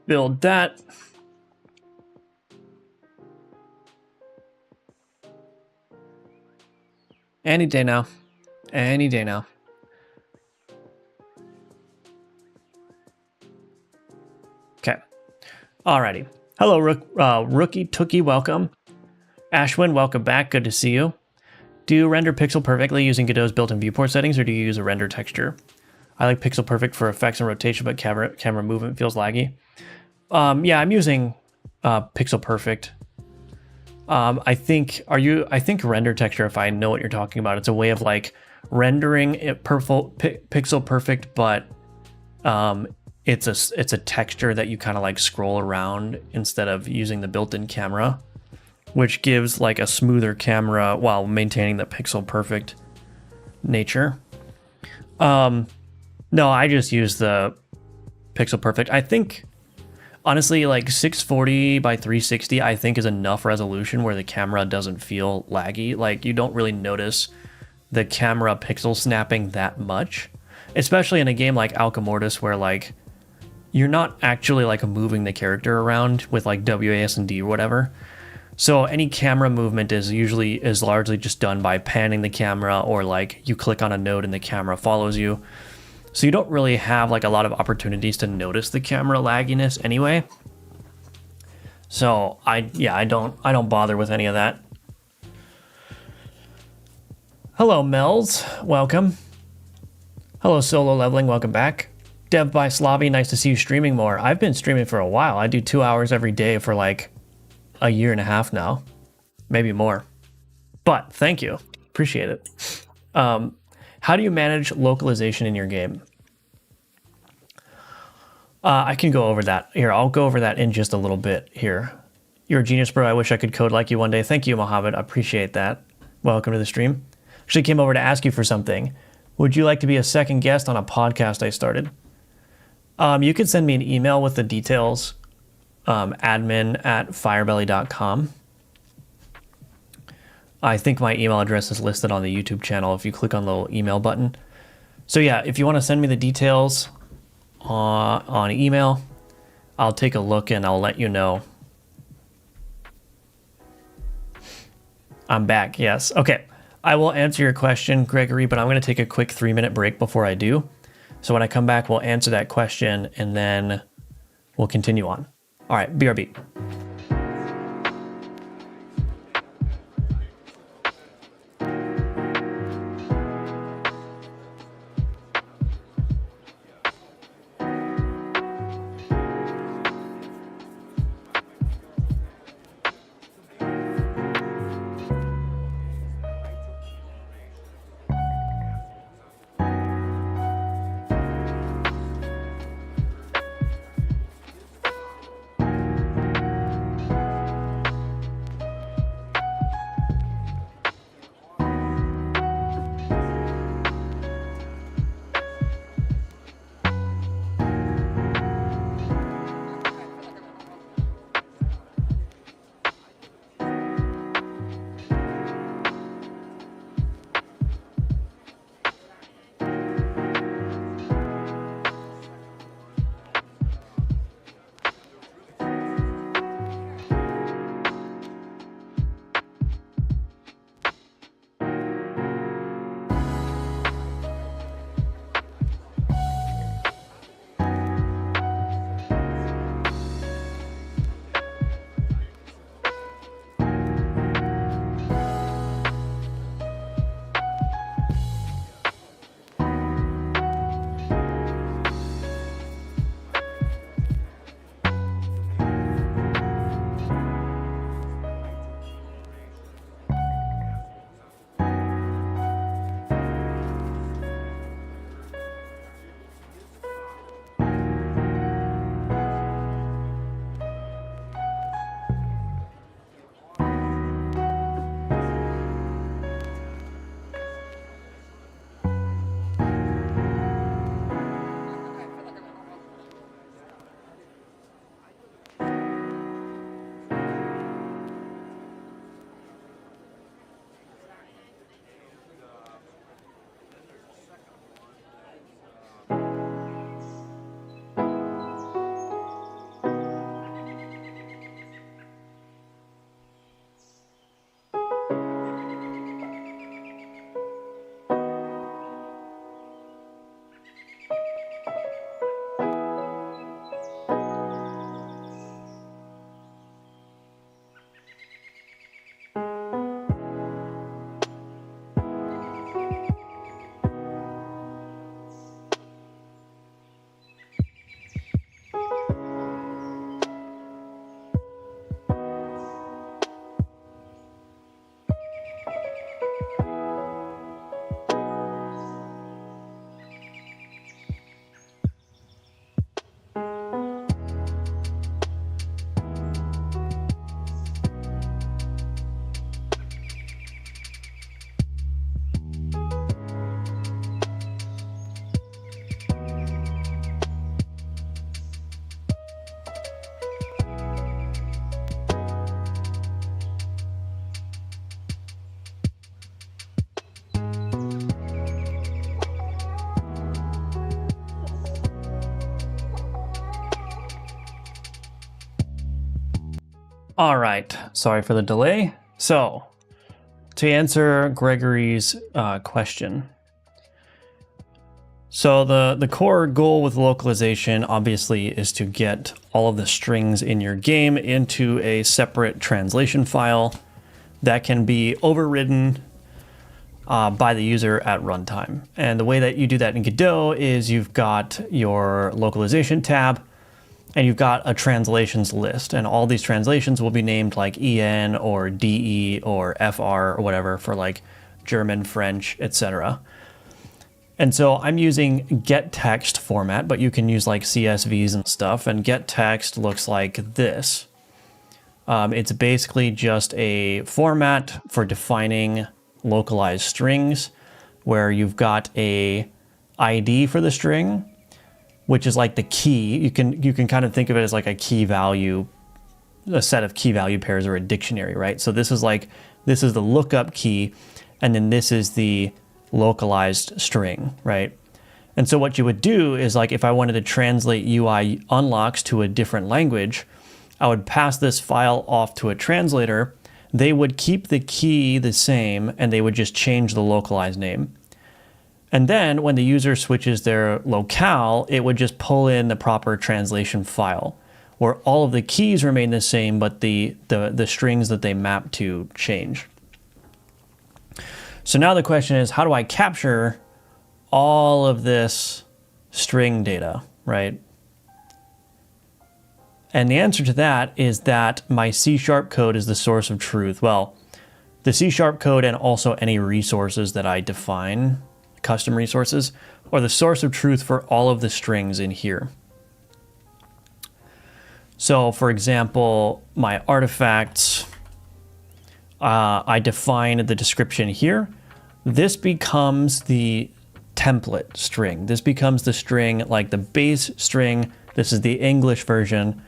Build that. Any day now. Any day now. Okay. Alrighty. Hello, Rookie Tookie, welcome. Ashwin, welcome back. Good to see you. Do you render pixel perfectly using Godot's built-in viewport settings, or do you use a render texture? I like pixel perfect for effects and rotation, but camera movement feels laggy. Yeah, I'm using pixel perfect. I think render texture, if I know what you're talking about, it's a way of like rendering it pixel perfect, but it's a texture that you kind of like scroll around instead of using the built-in camera, which gives like a smoother camera while maintaining the pixel perfect nature. No, I just use the pixel perfect. I think honestly, like 640 by 360, I think is enough resolution where the camera doesn't feel laggy. Like you don't really notice the camera pixel snapping that much, especially in a game like Alchemortis where like you're not actually like moving the character around with like WASD or whatever. So any camera movement is largely just done by panning the camera, or like you click on a node and the camera follows you. So you don't really have like a lot of opportunities to notice the camera lagginess anyway. So I don't bother with any of that. Hello Mel's, welcome. Hello Solo Leveling, welcome back. Dev by Slavi, nice to see you streaming more. I've been streaming for a while. I do 2 hours every day for like a year and a half now, maybe more. But thank you, appreciate it. How do you manage localization in your game? I can go over that. Here, I'll go over that in just a little bit here. You're a genius, bro. I wish I could code like you one day. Thank you, Mohammed. I appreciate that. Welcome to the stream. Actually came over to ask you for something. Would you like to be a second guest on a podcast I started? You can send me an email with the details, admin@firebelly.com. I think my email address is listed on the YouTube channel if you click on the little email button. So yeah, if you want to send me the details on email, I'll take a look and I'll let you know. I'm back, yes. Okay, I will answer your question, Gregory, but I'm going to take a quick 3-minute break before I do. So when I come back, we'll answer that question and then we'll continue on. All right, BRB. All right, sorry for the delay. So, to answer Gregory's question. So the core goal with localization obviously is to get all of the strings in your game into a separate translation file that can be overridden by the user at runtime. And the way that you do that in Godot is you've got your localization tab and you've got a translations list, and all these translations will be named like EN or DE or FR or whatever for like German, French, etc. And so I'm using getText format, but you can use like CSVs and stuff, and getText looks like this. It's basically just a format for defining localized strings where you've got a ID for the string, which is like the key. You can kind of think of it as like a key value, a set of key value pairs or a dictionary, right? So this is the lookup key, and then this is the localized string, right? And so what you would do is, like, if I wanted to translate UI unlocks to a different language, I would pass this file off to a translator. They would keep the key the same, and they would just change the localized name. And then when the user switches their locale, it would just pull in the proper translation file where all of the keys remain the same, but the strings that they map to change. So now the question is, how do I capture all of this string data, right? And the answer to that is that my C# code is the source of truth. Well, the C# code and also any resources that I define, custom resources, are the source of truth for all of the strings in here. So for example, my artifacts, I define the description here. This becomes the template string. This becomes the string, like the base string. This is the English version.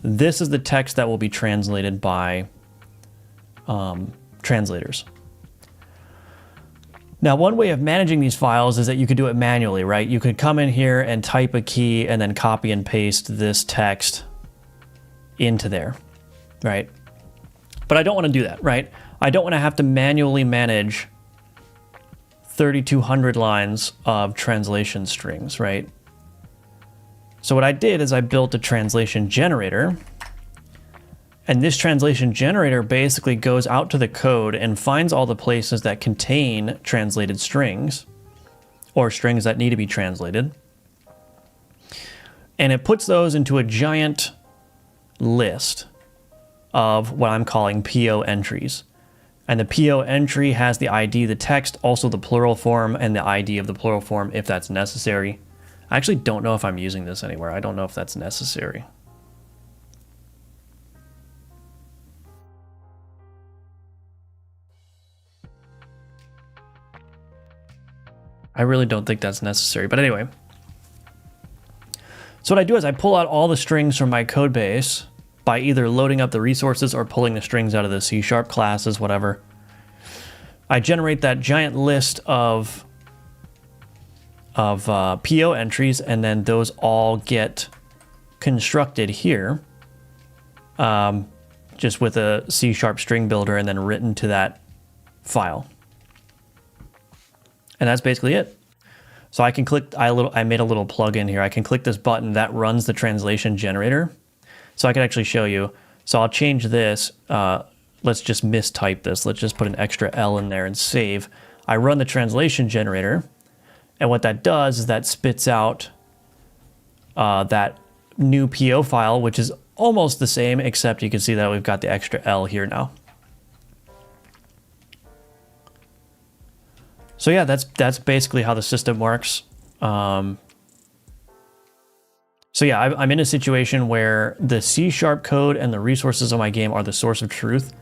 This is the text that will be translated by translators. Now, one way of managing these files is that you could do it manually, right? You could come in here and type a key and then copy and paste this text into there, right? But I don't want to do that, right? I don't want to have to manually manage 3,200 lines of translation strings, right? So what I did is I built a translation generator, and this translation generator basically goes out to the code and finds all the places that contain translated strings or strings that need to be translated. And it puts those into a giant list of what I'm calling PO entries. And the PO entry has the ID, the text, also the plural form, and the ID of the plural form if that's necessary. I actually don't know if I'm using this anywhere. I don't know if that's necessary. I really don't think that's necessary, but anyway. So what I do is I pull out all the strings from my code base by either loading up the resources or pulling the strings out of the C# classes, whatever. I generate that giant list of PO entries, and then those all get constructed here, just with a C# string builder and then written to that file. And that's basically it. So I can click, I made a little plugin here. I can click this button that runs the translation generator. So I can actually show you. So I'll change this. Let's just mistype this. Let's just put an extra L in there and save. I run the translation generator. And what that does is that spits out that new PO file, which is almost the same, except you can see that we've got the extra L here now. So yeah, that's basically how the system works. So yeah, I'm in a situation where the C# code and the resources of my game are the source of truth,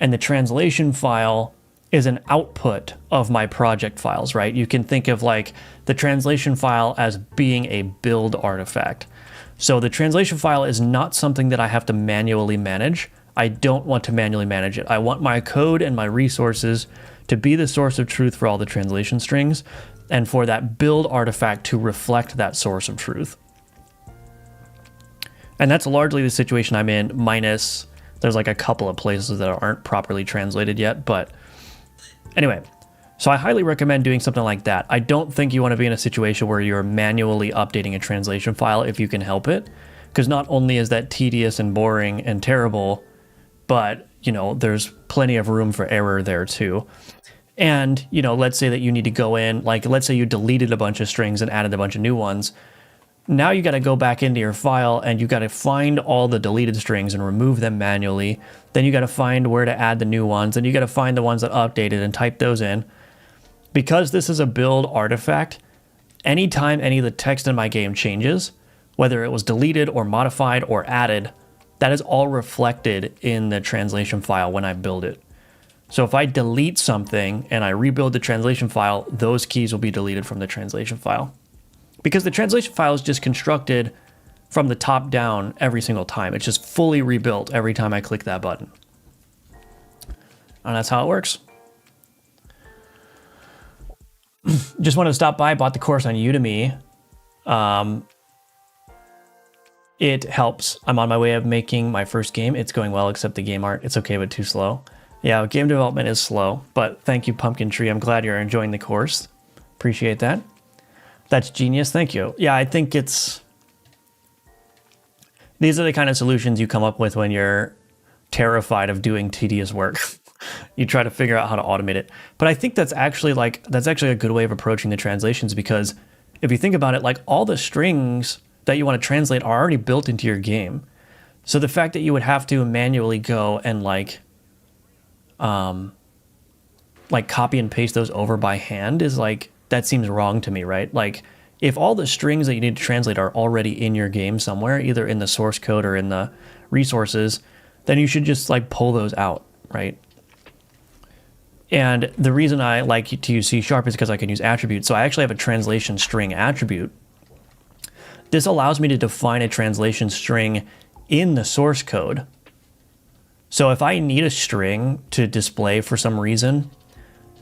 and the translation file is an output of my project files, right? You can think of like the translation file as being a build artifact. So the translation file is not something that I have to manually manage. I don't want to manually manage it. I want my code and my resources to be the source of truth for all the translation strings, and for that build artifact to reflect that source of truth. And that's largely the situation I'm in, minus There's like a couple of places that aren't properly translated yet, but anyway. So I highly recommend doing something like that. I don't think you want to be in a situation where you're manually updating a translation file if you can help it, because not only is that tedious and boring and terrible, but, you know, there's plenty of room for error there too. And, you know, let's say that you need to go in, like, let's say you deleted a bunch of strings and added a bunch of new ones. Now you got to go back into your file and you got to find all the deleted strings and remove them manually. Then you got to find where to add the new ones, and you got to find the ones that updated and type those in. Because this is a build artifact, anytime any of the text in my game changes, whether it was deleted or modified or added, that is all reflected in the translation file when I build it. So if I delete something and I rebuild the translation file, those keys will be deleted from the translation file. Because the translation file is just constructed from the top down every single time. It's just fully rebuilt every time I click that button. And that's how it works. Just wanted to stop by, bought the course on Udemy. It helps. I'm on my way of making my first game. It's going well, except the game art. It's okay, but too slow. Yeah, game development is slow, but thank you, Pumpkin Tree. I'm glad you're enjoying the course. Appreciate that. That's genius. Thank you. Yeah, I think these are the kind of solutions you come up with when you're terrified of doing tedious work. You try to figure out how to automate it. But I think that's actually a good way of approaching the translations, because if you think about it, like, all the strings that you want to translate are already built into your game. So the fact that you would have to manually go and like copy and paste those over by hand is like, that seems wrong to me, right? Like, if all the strings that you need to translate are already in your game somewhere, either in the source code or in the resources, then you should just like pull those out, right? And the reason I like to use C# is because I can use attributes. So I actually have a translation string attribute. This allows me to define a translation string in the source code. So if I need a string to display for some reason,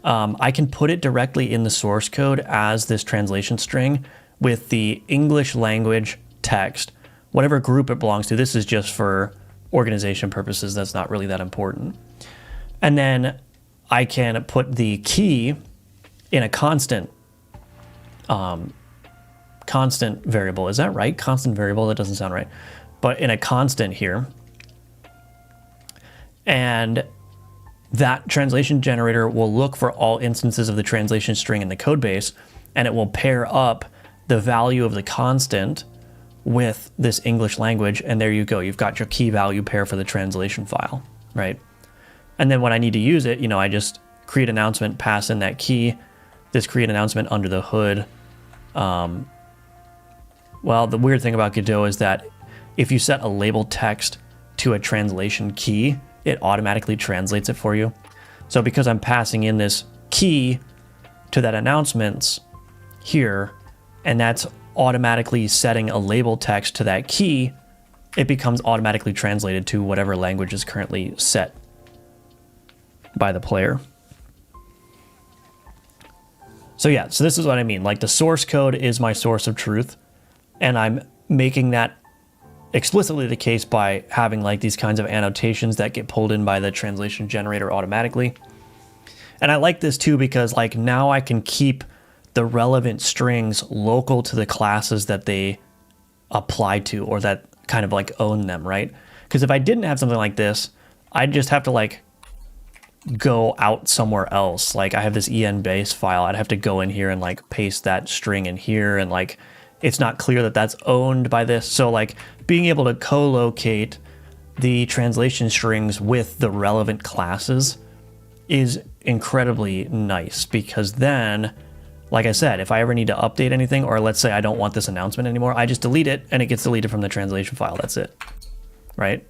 I can put it directly in the source code as this translation string with the English language text, whatever group it belongs to. This is just for organization purposes. That's not really that important. And then I can put the key in a constant variable. Is that right? Constant variable? That doesn't sound right. But in a constant here. And that translation generator will look for all instances of the translation string in the code base, and it will pair up the value of the constant with this English language. And there you go. You've got your key value pair for the translation file, right? And then when I need to use it, you know, I just create announcement, pass in that key, this create announcement under the hood. Well, the weird thing about Godot is that if you set a label text to a translation key, it automatically translates it for you. So because I'm passing in this key to that announcements here, and that's automatically setting a label text to that key, it becomes automatically translated to whatever language is currently set by the player. So yeah, so this is what I mean. Like, the source code is my source of truth, and I'm making that explicitly the case by having like these kinds of annotations that get pulled in by the translation generator automatically. And I like this too because like now I can keep the relevant strings local to the classes that they apply to, or that kind of like own them, right? Because if I didn't have something like this, I'd just have to like go out somewhere else. Like, I have this en base file. I'd have to go in here and like paste that string in here, and like it's not clear that that's owned by this. So like being able to co-locate the translation strings with the relevant classes is incredibly nice, because then, like I said, if I ever need to update anything, or let's say I don't want this announcement anymore, I just delete it and it gets deleted from the translation file. That's it, right?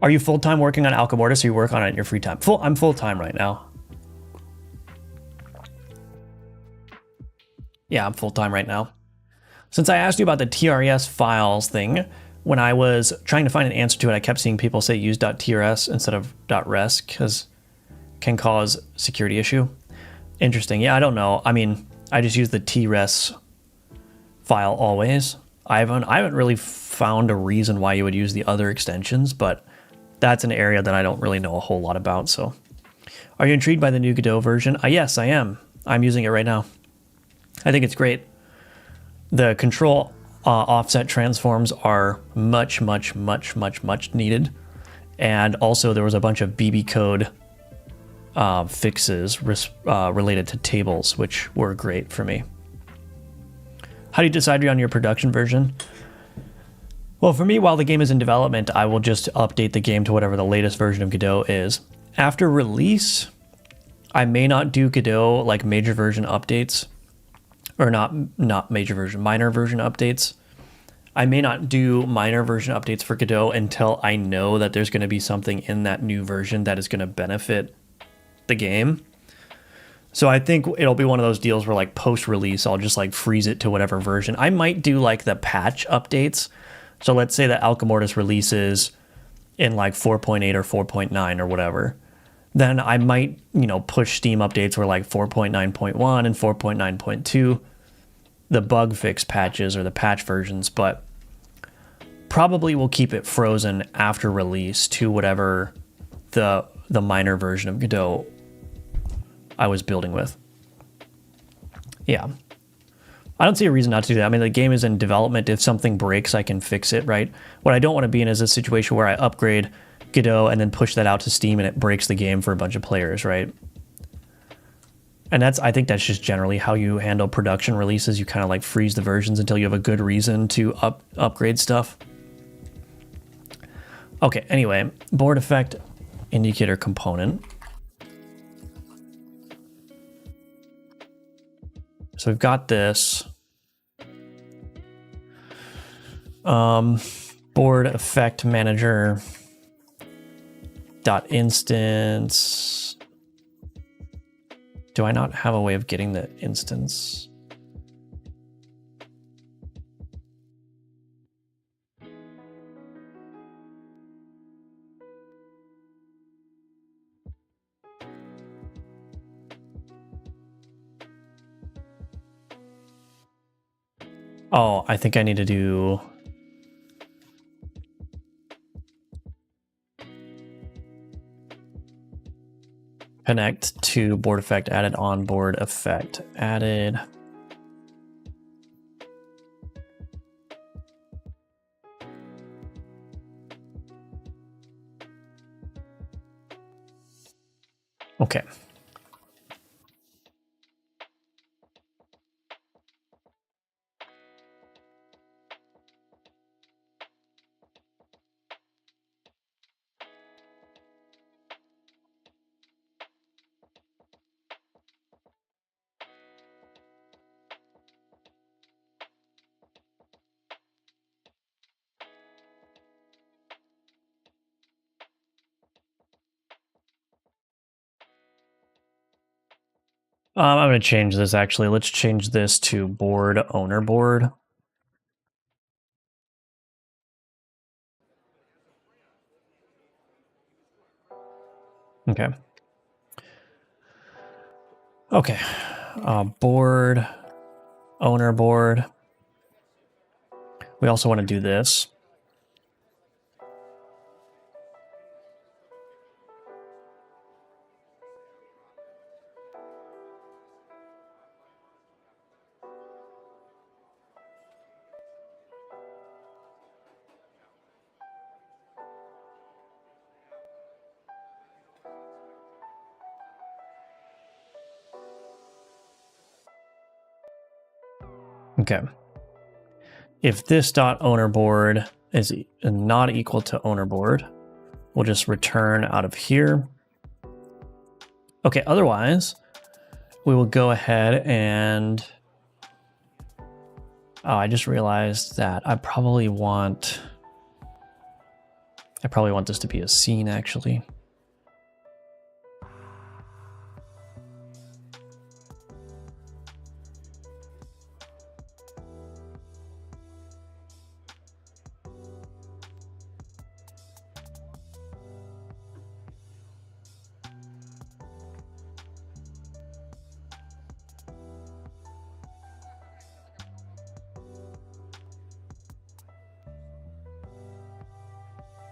Are you full-time working on Alchemortis, or you work on it in your free time? I'm full-time right now. Yeah, I'm full-time right now. Since I asked you about the TRS files thing, when I was trying to find an answer to it, I kept seeing people say use .trs instead of .res because can cause security issue. Interesting. Yeah, I don't know. I mean, I just use the TRS file always. I haven't really found a reason why you would use the other extensions, but that's an area that I don't really know a whole lot about. So, are you intrigued by the new Godot version? Yes, I am. I'm using it right now. I think it's great. The control offset transforms are much needed. And also there was a bunch of BB code fixes related to tables, which were great for me. How do you decide on your production version? Well, for me, while the game is in development, I will just update the game to whatever the latest version of Godot is. After release, I may not do Godot like major version updates, or not major version, minor version updates. I may not do minor version updates for Godot until I know that there's going to be something in that new version that is going to benefit the game. So I think it'll be one of those deals where like post-release, I'll just like freeze it to whatever version. I might do like the patch updates. So let's say that Alchemortis releases in like 4.8 or 4.9 or whatever. Then I might, push Steam updates where like 4.9.1 and 4.9.2, the bug fix patches or the patch versions, but probably we'll keep it frozen after release to whatever the minor version of Godot I was building with. Yeah. I don't see a reason not to do that. I mean, the game is in development. If something breaks, I can fix it, right? What I don't want to be in is a situation where I upgrade Godot and then push that out to Steam and it breaks the game for a bunch of players, right? And I think that's just generally how you handle production releases. You kind of like freeze the versions until you have a good reason to upgrade stuff. Okay, anyway, board effect indicator component. So we've got this. Board effect manager dot instance. Do I not have a way of getting the instance? Oh, I think I need to do connect to board effect added on board effect added. Okay. I'm going to change this actually. Let's change this to board owner board. Okay. Okay. Board owner board. We also want to do this. Okay. If this dot owner board is not equal to owner board, we'll just return out of here. Okay, otherwise, we will go ahead and... Oh, I just realized that I probably want this to be a scene, actually.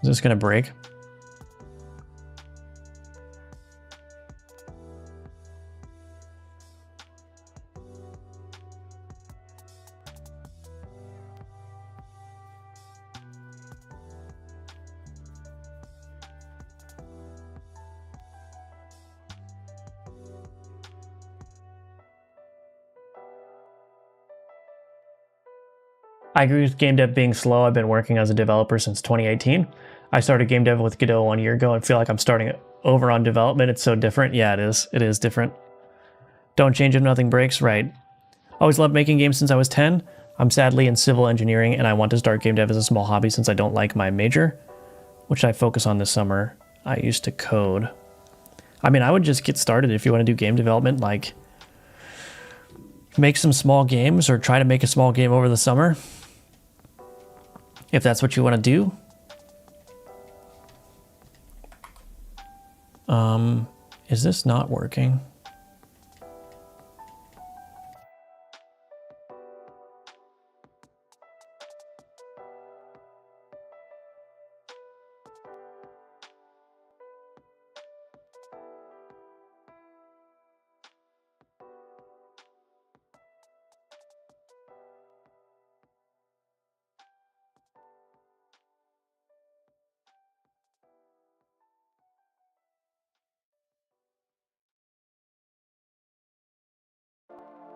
Is this going to break? I agree with game dev being slow. I've been working as a developer since 2018. I started game dev with Godot 1 year ago and feel like I'm starting over on development. It's so different. Yeah, it is. It is different. Don't change if nothing breaks. Right. Always loved making games since I was 10. I'm sadly in civil engineering and I want to start game dev as a small hobby since I don't like my major, which I focus on this summer. I used to code. I mean, I would just get started if you want to do game development, like make some small games or try to make a small game over the summer. If that's what you want to do. Is this not working?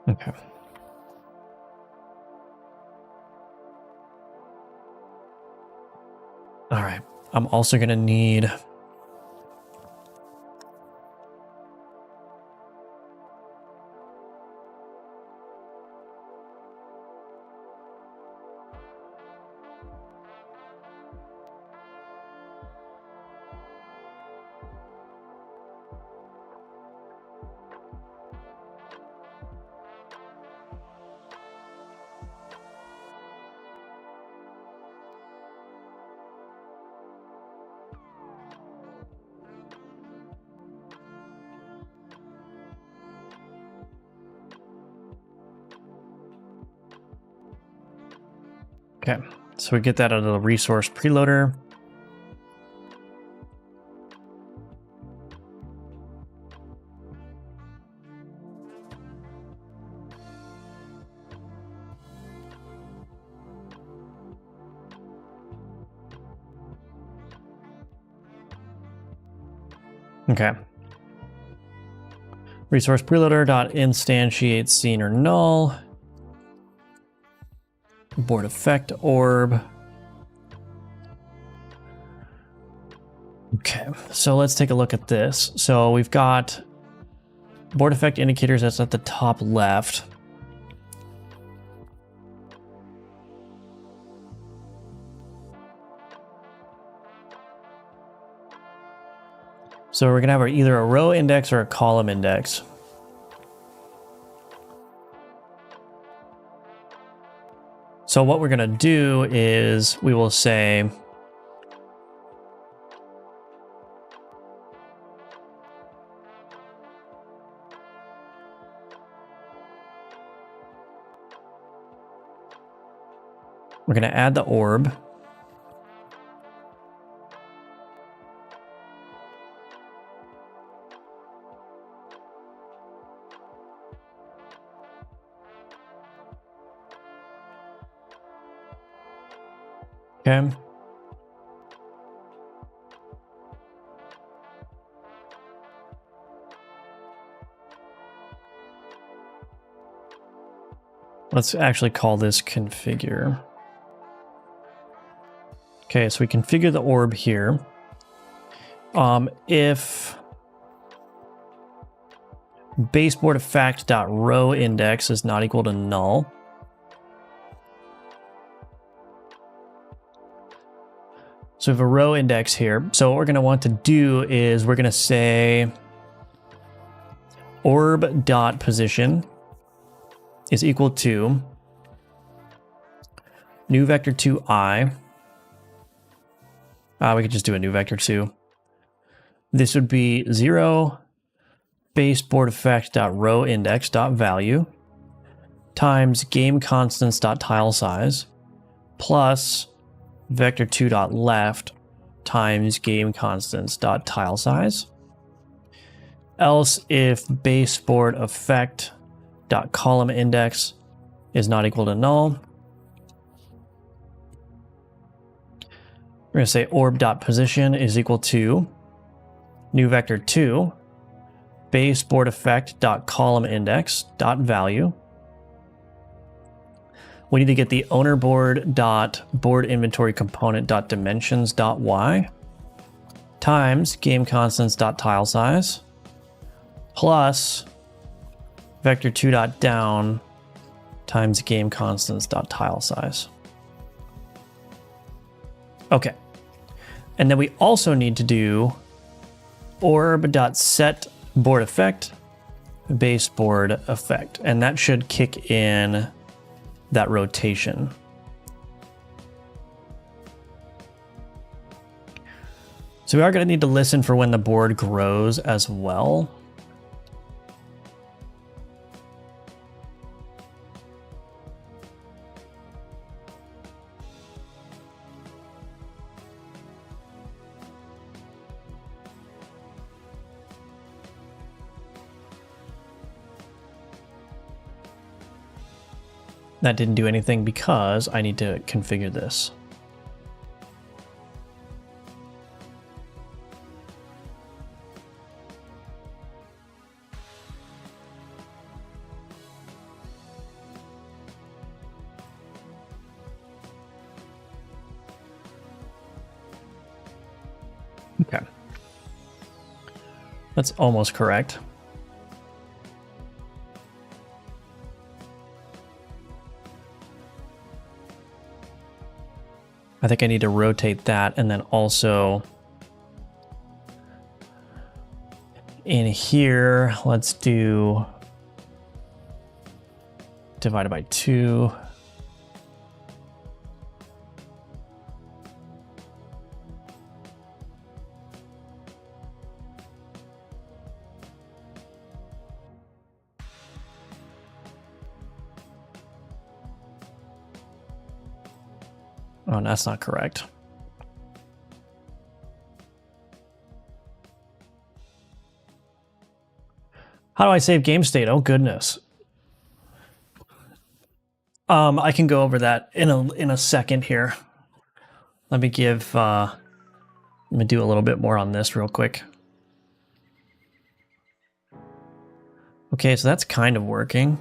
Okay. All right. I'm also going to need Okay, so we get that out of the resource preloader. Okay. Resource preloader dot instantiate scene or null. Board effect orb. Okay, so let's take a look at this. So we've got board effect indicators, that's at the top left. So we're gonna have either a row index or a column index. So what we're gonna do is we will say we're gonna add the orb. Okay. Let's actually call this configure. Okay, so we configure the orb here. If baseboard effect dot row index is not equal to null, so we have a row index here. So what we're going to want to do is we're going to say orb.position is equal to new vector 2I. We could just do a new vector 2. This would be 0 baseboard effect.row index.value times game constants.tile size plus vector2.left times game constants dot tile size. Else if baseboard effect dot column index is not equal to null. We're going to say orb dot position is equal to new vector 2 baseboard effect dot column index dot value. We need to get the owner board dot board inventory component dot dimensions dot y times game constants dot tile size plus vector 2 dot down times game constants dot tile size. Okay. And then we also need to do orb dot set board effect baseboard effect, and that should kick in that rotation. So we are going to need to listen for when the board grows as well. That didn't do anything because I need to configure this. Okay. That's almost correct. I think I need to rotate that, and then also in here, let's do divided by 2. Oh, that's not correct. How do I save game state? Oh, goodness. I can go over that in a second here. Let me do a little bit more on this real quick. Okay, so that's kind of working.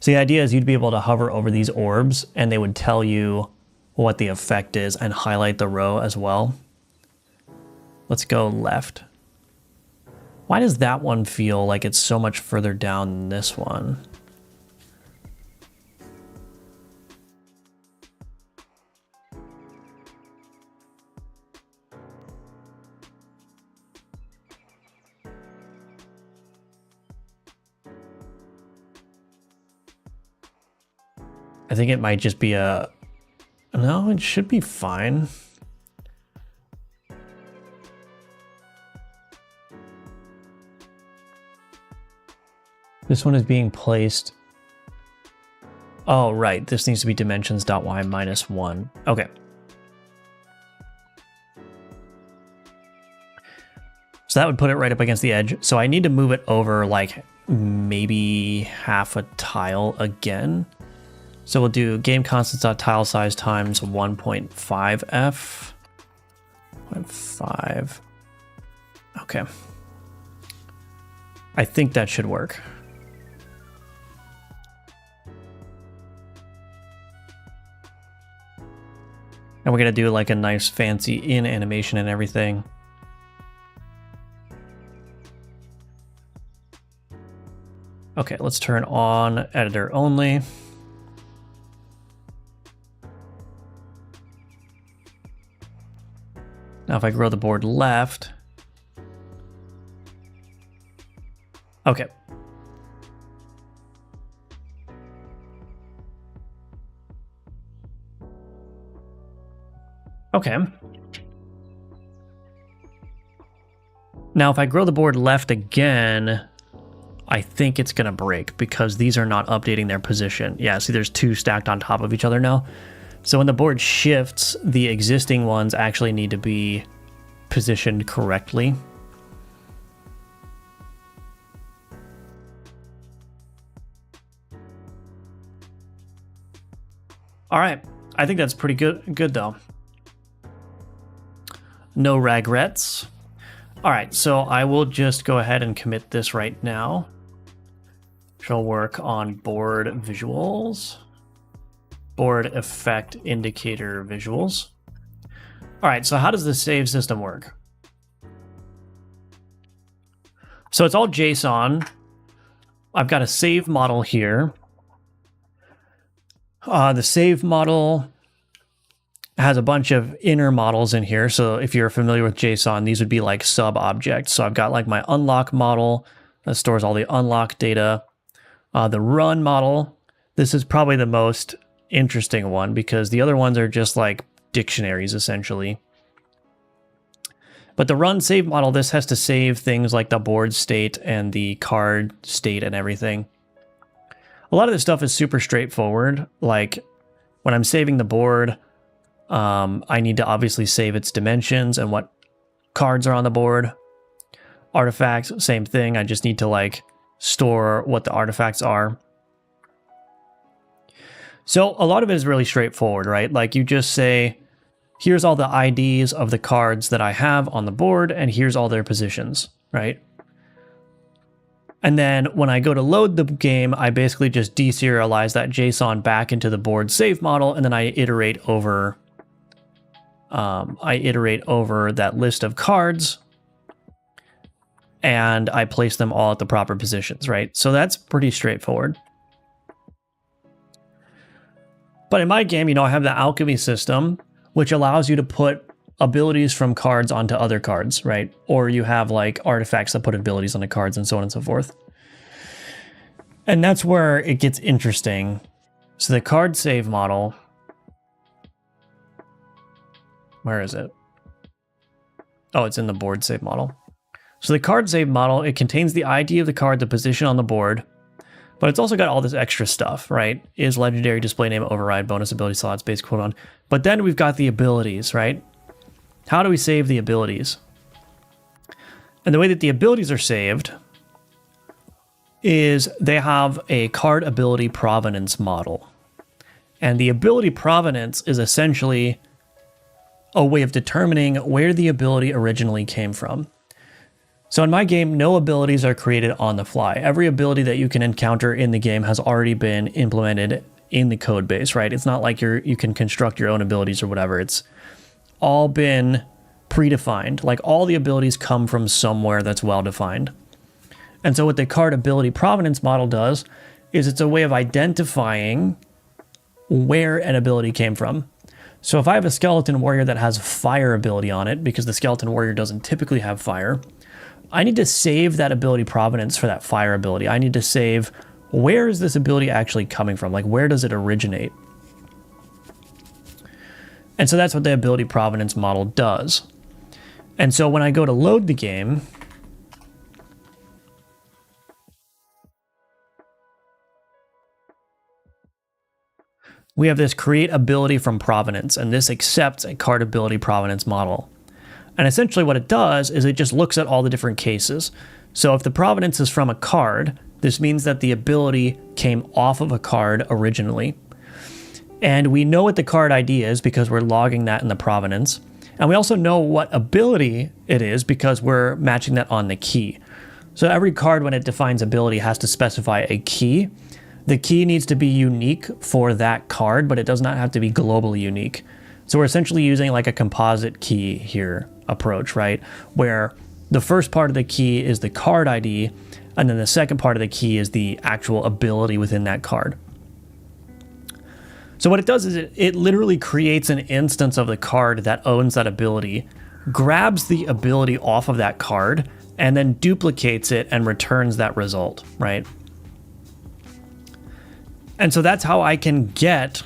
So the idea is you'd be able to hover over these orbs and they would tell you what the effect is and highlight the row as well. Let's go left. Why does that one feel like it's so much further down than this one? I think it might just be no, it should be fine. This one is being placed. Oh, right. This needs to be dimensions.y minus 1. Okay. So that would put it right up against the edge. So I need to move it over like maybe half a tile again. So we'll do game constants.tile size times 1.5f. 0.5. Okay. I think that should work. And we're going to do like a nice fancy in animation and everything. Okay, let's turn on editor only. Now if I grow the board left. Okay. Okay. Now if I grow the board left again, I think it's gonna break because these are not updating their position. Yeah, see there's two stacked on top of each other now. So when the board shifts, the existing ones actually need to be positioned correctly. All right, I think that's pretty good though. No regrets. All right, so I will just go ahead and commit this right now. She'll work on board visuals, board effect indicator visuals. All right, so how does the save system work? So it's all JSON. I've got a save model here. The save model has a bunch of inner models in here. So if you're familiar with JSON, these would be like sub-objects. So I've got like my unlock model that stores all the unlock data. The run model, this is probably the most interesting one because the other ones are just like dictionaries essentially. But the run save model, this has to save things like the board state and the card state and everything. A lot of this stuff is super straightforward. Like when I'm saving the board, I need to obviously save its dimensions and what cards are on the board. Artifacts, same thing. I just need to like store what the artifacts are. So a lot of it is really straightforward, right? Like you just say, here's all the IDs of the cards that I have on the board, and here's all their positions, right? And then when I go to load the game, I basically just deserialize that JSON back into the board save model, and then I iterate over that list of cards, and I place them all at the proper positions, right? So that's pretty straightforward. But in my game, you know, I have the alchemy system, which allows you to put abilities from cards onto other cards, right? Or you have like artifacts that put abilities onto cards and so on and so forth. And that's where it gets interesting. So the card save model, where is it? Oh, it's in the board save model. So the card save model, it contains the ID of the card, the position on the board, but it's also got all this extra stuff, right? Is legendary, display name, override, bonus ability slots, base cooldown. But then we've got the abilities, right? How do we save the abilities? And the way that the abilities are saved is they have a card ability provenance model. And the ability provenance is essentially a way of determining where the ability originally came from. So in my game, no abilities are created on the fly. Every ability that you can encounter in the game has already been implemented in the code base, right? It's not like you can construct your own abilities or whatever. It's all been predefined. Like all the abilities come from somewhere that's well defined. And so what the card ability provenance model does is it's a way of identifying where an ability came from. So if I have a skeleton warrior that has fire ability on it, because the skeleton warrior doesn't typically have fire, I need to save that ability provenance for that fire ability. I need to save where is this ability actually coming from? Like where does it originate? And so that's what the ability provenance model does. And so when I go to load the game, we have this create ability from provenance, and this accepts a card ability provenance model. And essentially what it does is it just looks at all the different cases. So if the provenance is from a card, this means that the ability came off of a card originally. And we know what the card ID is because we're logging that in the provenance. And we also know what ability it is because we're matching that on the key. So every card, when it defines ability, has to specify a key. The key needs to be unique for that card, but it does not have to be globally unique. So we're essentially using like a composite key here approach, right? Where the first part of the key is the card ID, and then the second part of the key is the actual ability within that card. So what it does is it literally creates an instance of the card that owns that ability, grabs the ability off of that card, and then duplicates it and returns that result, right? And so that's how I can get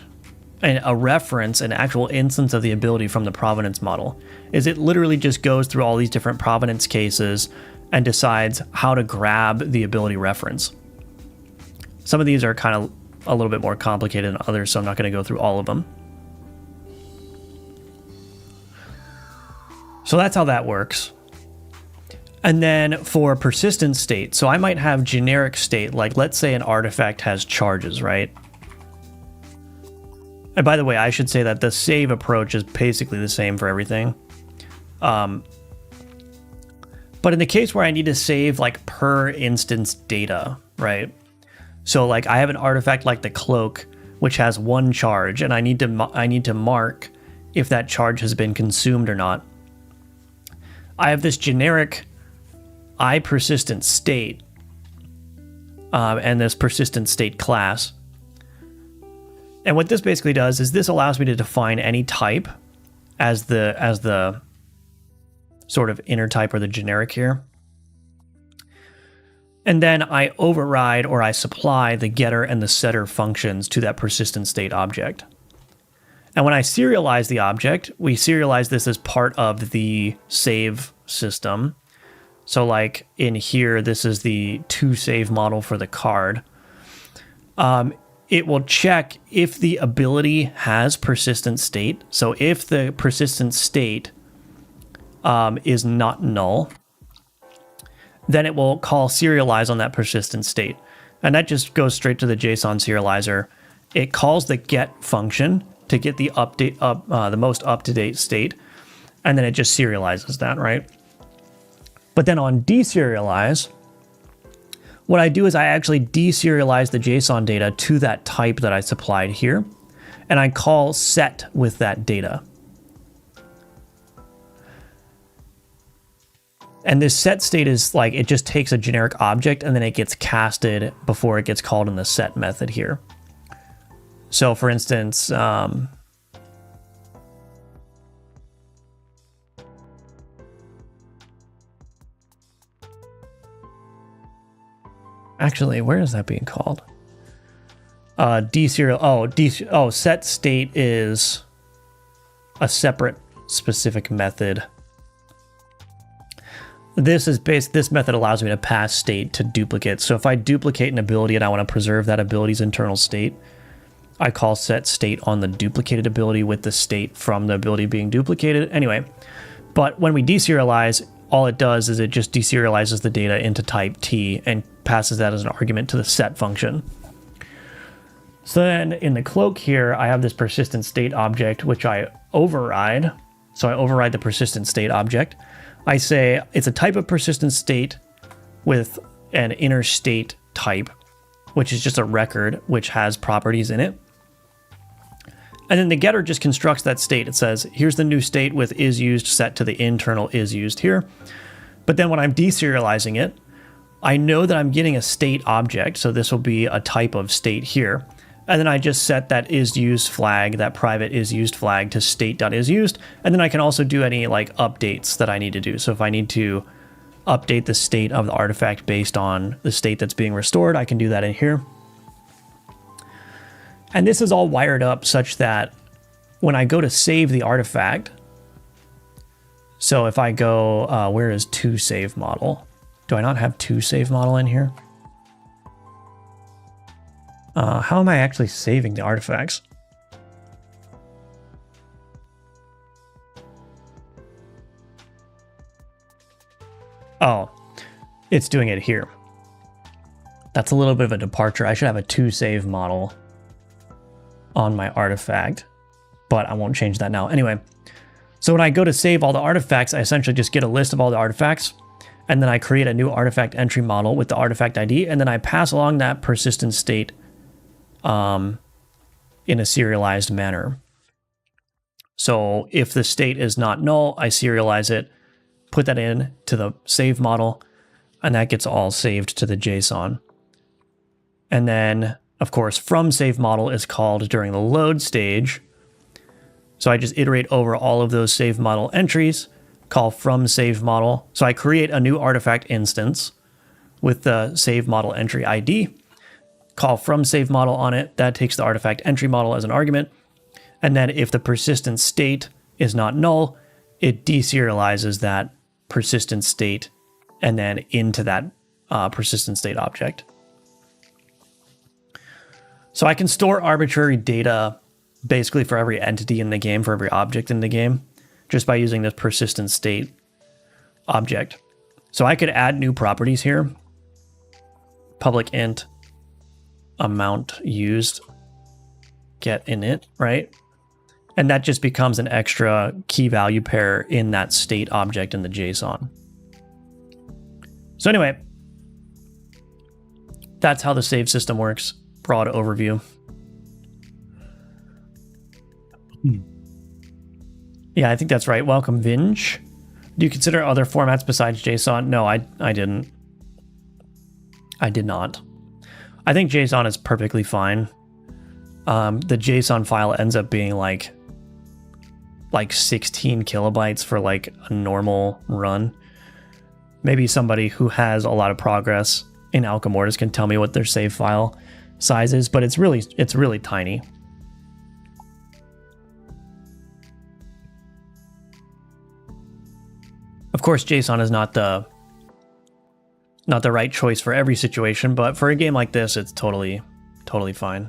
a reference, an actual instance of the ability from the provenance model, is it literally just goes through all these different provenance cases and decides how to grab the ability reference. Some of these are kind of a little bit more complicated than others, so I'm not going to go through all of them. So that's how that works. And then for persistent state, so I might have generic state, like let's say an artifact has charges, right? And by the way, I should say that the save approach is basically the same for everything. But in the case where I need to save like per instance data, right? So like I have an artifact like the cloak, which has one charge, and I need to mark if that charge has been consumed or not. I have this generic persistent state and this persistent state class. And what this basically does is this allows me to define any type as the sort of inner type or the generic here. And then I override or I supply the getter and the setter functions to that persistent state object. And when I serialize the object, we serialize this as part of the save system. So like in here, this is the toSave model for the card. It will check if the ability has persistent state. So if the persistent state is not null, then it will call serialize on that persistent state. And that just goes straight to the JSON serializer. It calls the get function to get the the most up-to-date state. And then it just serializes that, right? But then on deserialize, what I do is I actually deserialize the JSON data to that type that I supplied here. And I call set with that data. And this set state is like, it just takes a generic object and then it gets casted before it gets called in the set method here. So for instance, actually, where is that being called? Set state is a separate specific method. This method allows me to pass state to duplicate. So if I duplicate an ability and I want to preserve that ability's internal state, I call set state on the duplicated ability with the state from the ability being duplicated. Anyway, but when we deserialize, all it does is it just deserializes the data into type T and passes that as an argument to the set function. So then in the cloak here, I have this persistent state object, which I override. So I override the persistent state object. I say it's a type of persistent state with an inner state type, which is just a record which has properties in it. And then the getter just constructs that state. It says, here's the new state with is used set to the internal is used here. But then when I'm deserializing it, I know that I'm getting a state object. So this will be a type of state here. And then I just set that is used flag, that private is used flag to state.isUsed. And then I can also do any like updates that I need to do. So if I need to update the state of the artifact based on the state that's being restored, I can do that in here. And this is all wired up such that when I go to save the artifact, so if I go, where is toSave model? Do I not have toSave model in here? How am I actually saving the artifacts? Oh, it's doing it here. That's a little bit of a departure. I should have a toSave model on my artifact, but I won't change that now. Anyway, so when I go to save all the artifacts, I essentially just get a list of all the artifacts, and then I create a new artifact entry model with the artifact ID, and then I pass along that persistent state in a serialized manner. So if the state is not null, I serialize it, put that in to the save model, and that gets all saved to the JSON. And then, of course, from save model is called during the load stage. So I just iterate over all of those save model entries, call from save model. So I create a new artifact instance with the save model entry ID, call from save model on it. That takes the artifact entry model as an argument. And then if the persistent state is not null, it deserializes that persistent state and then into that persistent state object. So I can store arbitrary data basically for every entity in the game, for every object in the game. just by using this persistent state object. So I could add new properties here. Public int amount used get init, right? And that just becomes an extra key value pair in that state object in the JSON. So anyway, that's how the save system works. Broad overview. Yeah, I think that's right. Welcome, Vinge. Do you consider other formats besides JSON? No, I didn't. I did not. I think JSON is perfectly fine. The JSON file ends up being like 16 kilobytes for like a normal run. Maybe somebody who has a lot of progress in Alchemortis can tell me what their save file size is, but it's really tiny. Of course, JSON is not the right choice for every situation, but for a game like this, it's totally fine.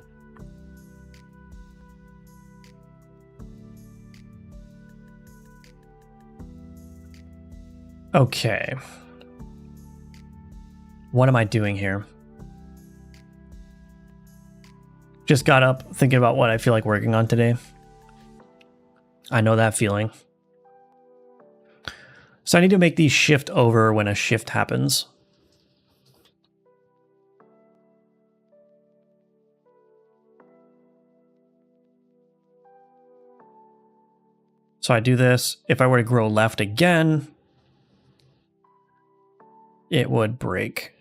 Okay. What am I doing here? Just got up thinking about what I feel like working on today. I know that feeling. So I need to make these shift over when a shift happens. So I do this. If I were to grow left again, it would break.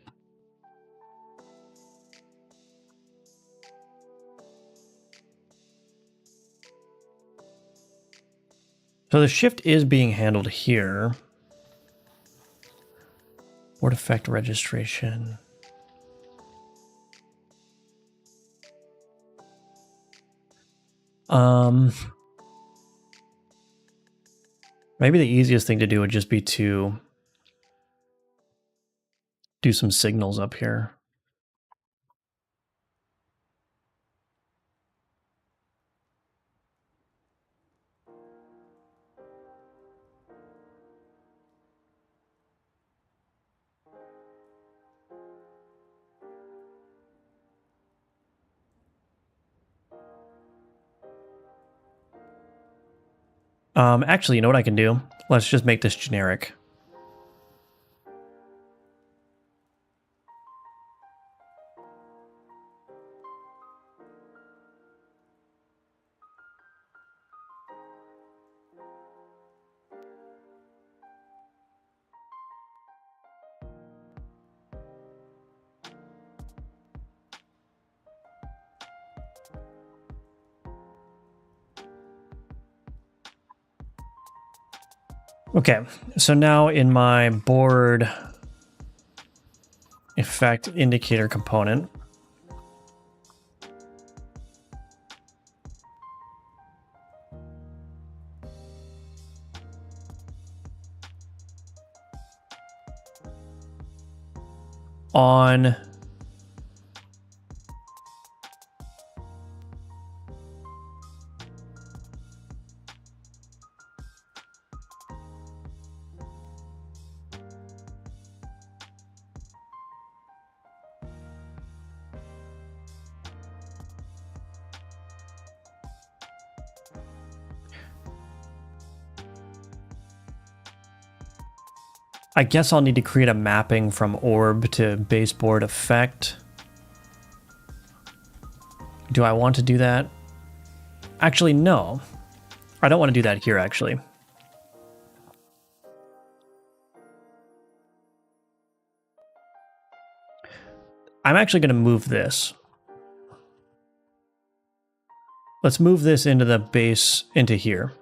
So the shift is being handled here. Word effect registration. Maybe the easiest thing to do would just be to do some signals up here. Actually, you know what I can do? Let's just make this generic. Okay, so now in my board effect indicator component, on I guess I'll need to create a mapping from orb to baseboard effect. Do I want to do that? Actually, no. I don't want to do that here, actually. I'm actually going to move this. Let's move this into the base, into here.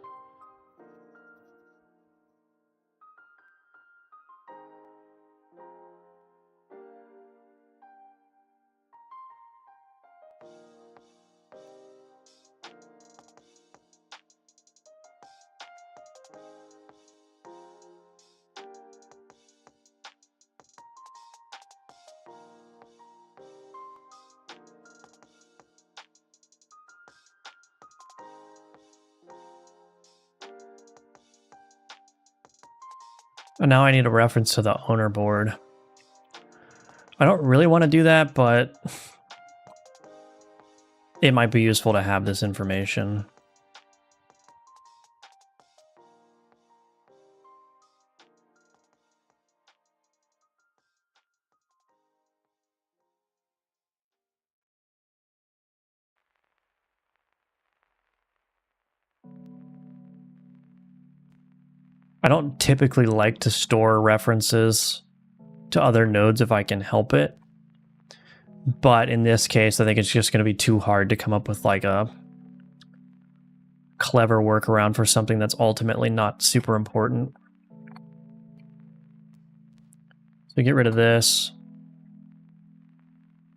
And now I need a reference to the owner board. I don't really want to do that, but it might be useful to have this information. I don't typically like to store references to other nodes if I can help it. But in this case, I think it's just going to be too hard to come up with like a clever workaround for something that's ultimately not super important. So get rid of this.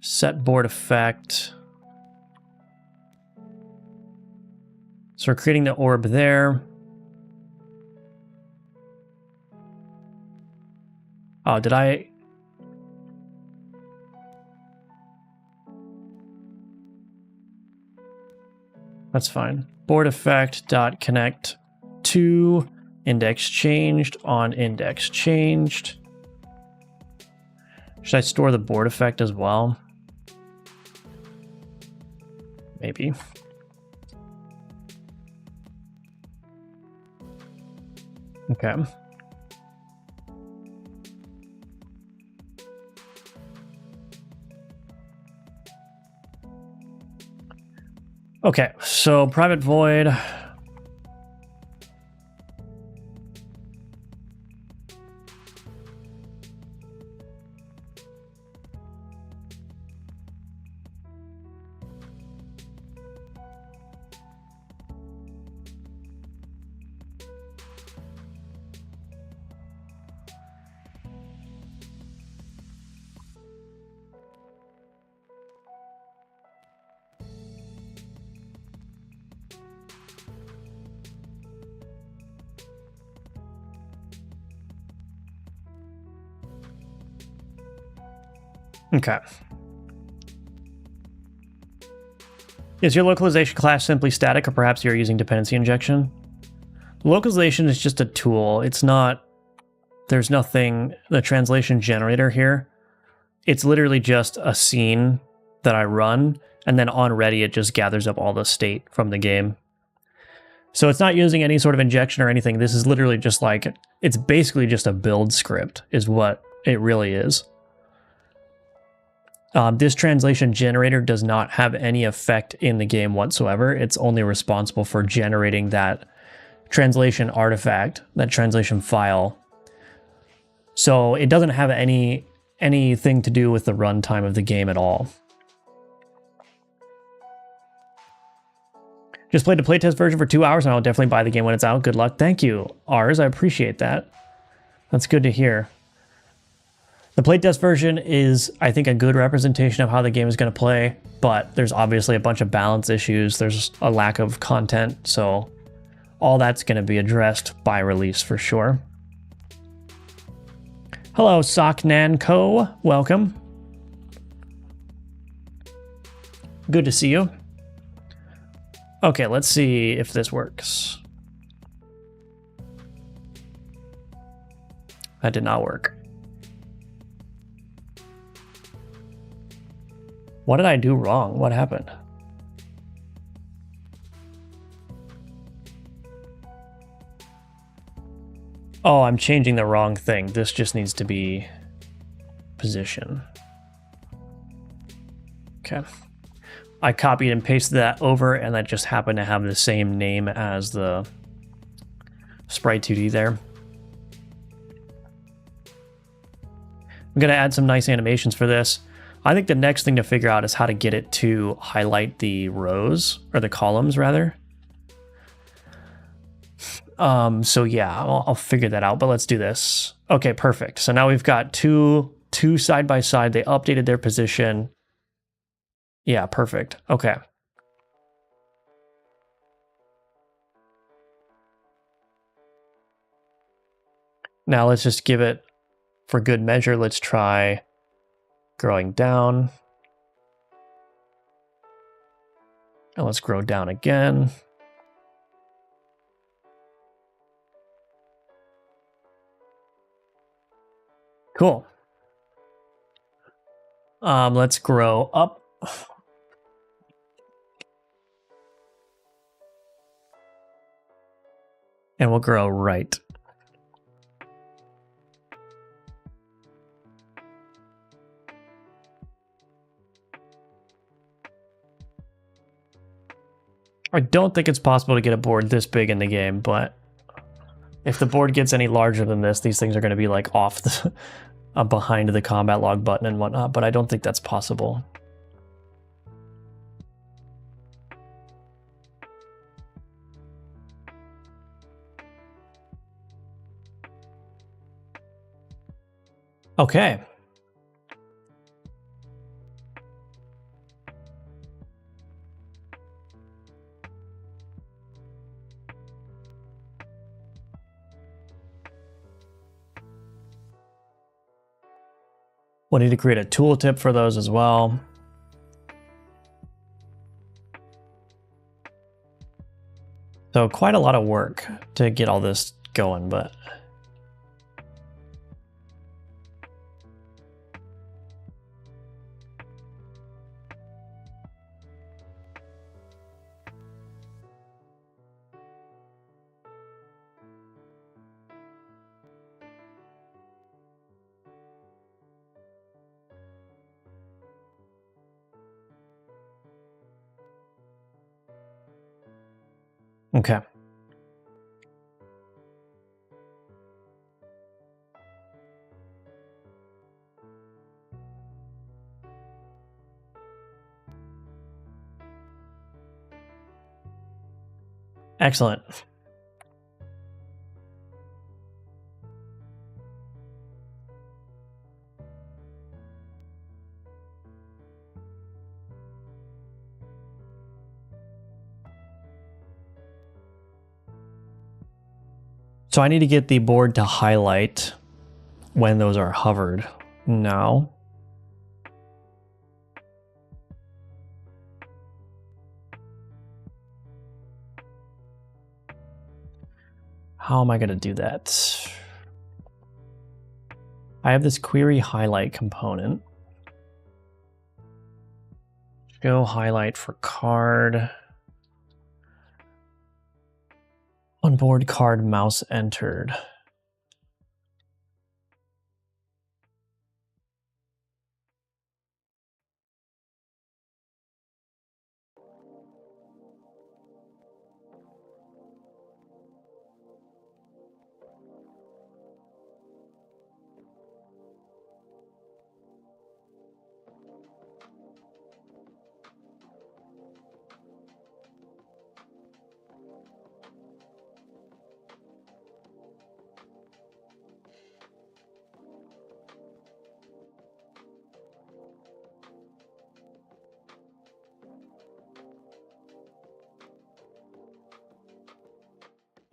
Set board effect. So we're creating the orb there. Oh, did I? That's fine. Board effect dot connect to index changed on index changed. Should I store the board effect as well? Maybe. Okay. Okay, so private void. Okay. Is your localization class simply static, or perhaps you're using dependency injection? Localization is just a tool. It's not, there's nothing, the translation generator here. It's literally just a scene that I run, and then on ready, it just gathers up all the state from the game. So it's not using any sort of injection or anything. This is literally just like, it's basically just a build script is what it really is. This translation generator does not have any effect in the game whatsoever. It's only responsible for generating that translation artifact, that translation file. So it doesn't have anything to do with the runtime of the game at all. Just played the playtest version for 2 hours, and I'll definitely buy the game when it's out. Good luck. Thank you, Ars. I appreciate that. That's good to hear. The playtest version is, I think, a good representation of how the game is going to play, but there's obviously a bunch of balance issues. There's a lack of content, so all that's going to be addressed by release for sure. Hello, Socknanco. Welcome. Good to see you. Okay, let's see if this works. That did not work. What did I do wrong? What happened? Oh, I'm changing the wrong thing. This just needs to be position. Okay. I copied and pasted that over, and that just happened to have the same name as the Sprite 2D there. I'm going to add some nice animations for this. I think the next thing to figure out is how to get it to highlight the rows, or the columns rather. So yeah, I'll figure that out, but let's do this. Okay, perfect. So now we've got two side by side. They updated their position. Yeah, perfect. Okay. Now let's just give it, for good measure, let's try growing down. And let's grow down again. Cool. Let's grow up. And we'll grow right. I don't think it's possible to get a board this big in the game, but if the board gets any larger than this, these things are going to be like off the behind the combat log button and whatnot, but I don't think that's possible. Okay. We'll need to create a tooltip for those as well. So quite a lot of work to get all this going, but... Okay. Excellent. So I need to get the board to highlight when those are hovered. No. How am I going to do that? I have this query highlight component. Show highlight for card. On board card mouse entered.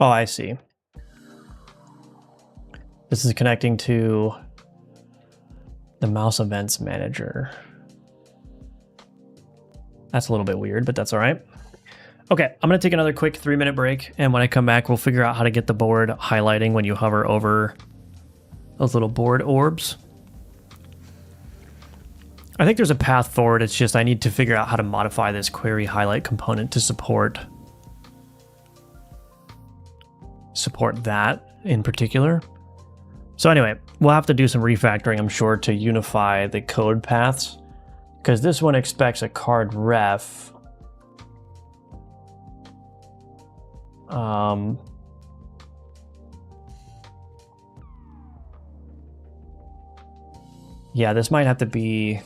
Oh, I see. This is connecting to the mouse events manager. That's a little bit weird, but that's all right. Okay, I'm gonna take another quick 3-minute break, and when I come back, we'll figure out how to get the board highlighting when you hover over those little board orbs. I think there's a path forward. It's just I need to figure out how to modify this query highlight component to support that in particular. So anyway, we'll have to do some refactoring, I'm sure, to unify the code paths, because this one expects a card ref. Yeah, this might have to be...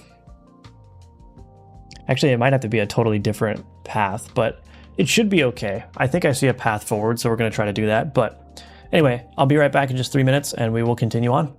Actually, it might have to be a totally different path, but it should be okay. I think I see a path forward, so we're going to try to do that. But anyway, I'll be right back in just 3 minutes, and we will continue on.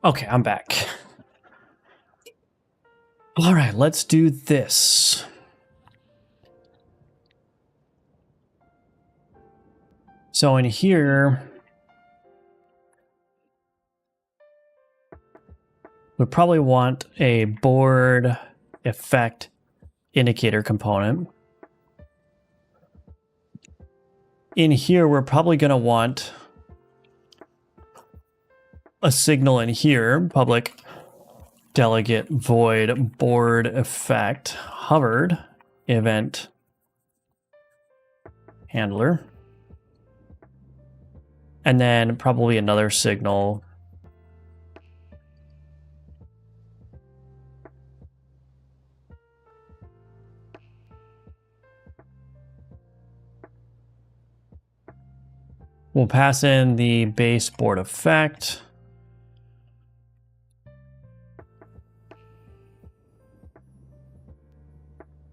Okay, I'm back. All right, let's do this. So in here, we probably want a board effect indicator component. In here, we're probably going to want a signal in here, public delegate void board effect hovered event handler. And then probably another signal. We'll pass in the baseboard effect.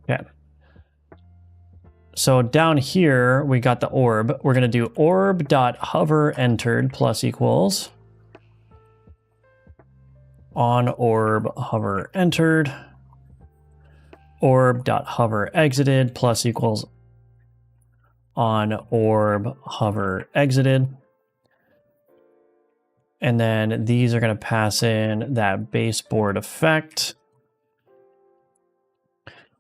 Okay. So down here, we got the orb. We're going to do orb.hover entered plus equals on orb hover entered, orb.hover exited plus equals on orb hover exited. And then these are going to pass in that baseboard effect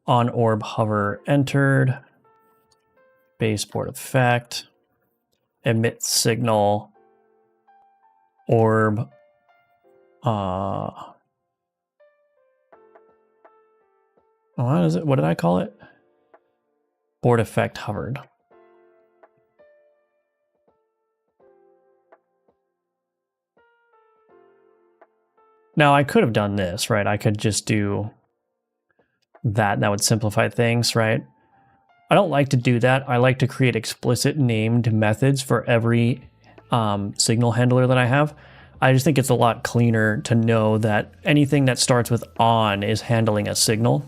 on orb hover entered, baseboard effect, emit signal, orb, what is it? What did I call it? Board effect hovered. Now I could have done this, right? I could just do that. That would simplify things, right? I don't like to do that. I like to create explicit named methods for every signal handler that I have. I just think it's a lot cleaner to know that anything that starts with on is handling a signal.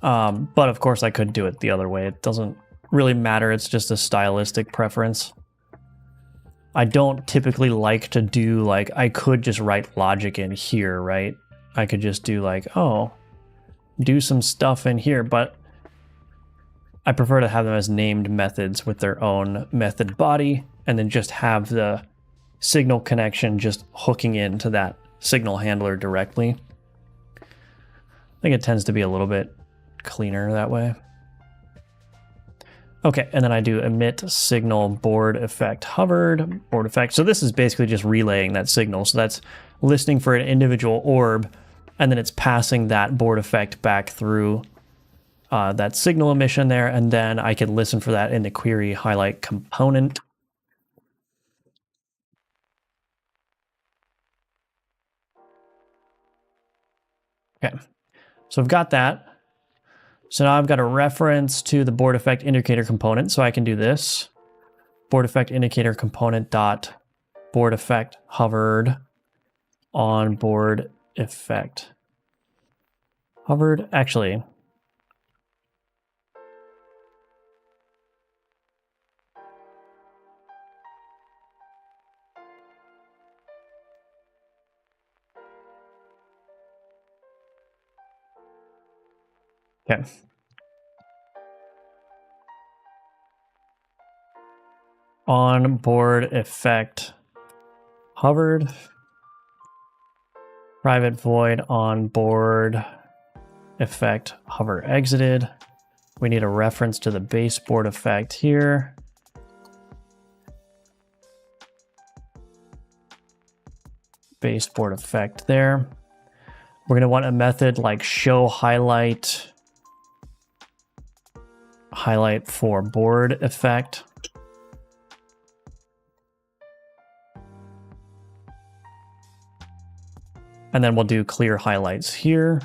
But of course I could do it the other way. It doesn't really matter. It's just a stylistic preference. I don't typically like to do like, I could just write logic in here, right? I could just do like, oh, do some stuff in here, but I prefer to have them as named methods with their own method body, and then just have the signal connection just hooking into that signal handler directly. I think it tends to be a little bit cleaner that way. Okay, and then I do emit signal board effect hovered, board effect. So this is basically just relaying that signal. So that's listening for an individual orb, and then it's passing that board effect back through that signal emission there, and then I can listen for that in the query highlight component. Okay, so I've got that. So now I've got a reference to the board effect indicator component, so I can do this. Board effect indicator component dot board effect hovered on board effect hovered. Actually, okay. On board effect hovered, private void on board effect hover exited. We need a reference to the baseboard effect here. Baseboard effect there. We're going to want a method like show highlight for board effect. And then we'll do clear highlights here.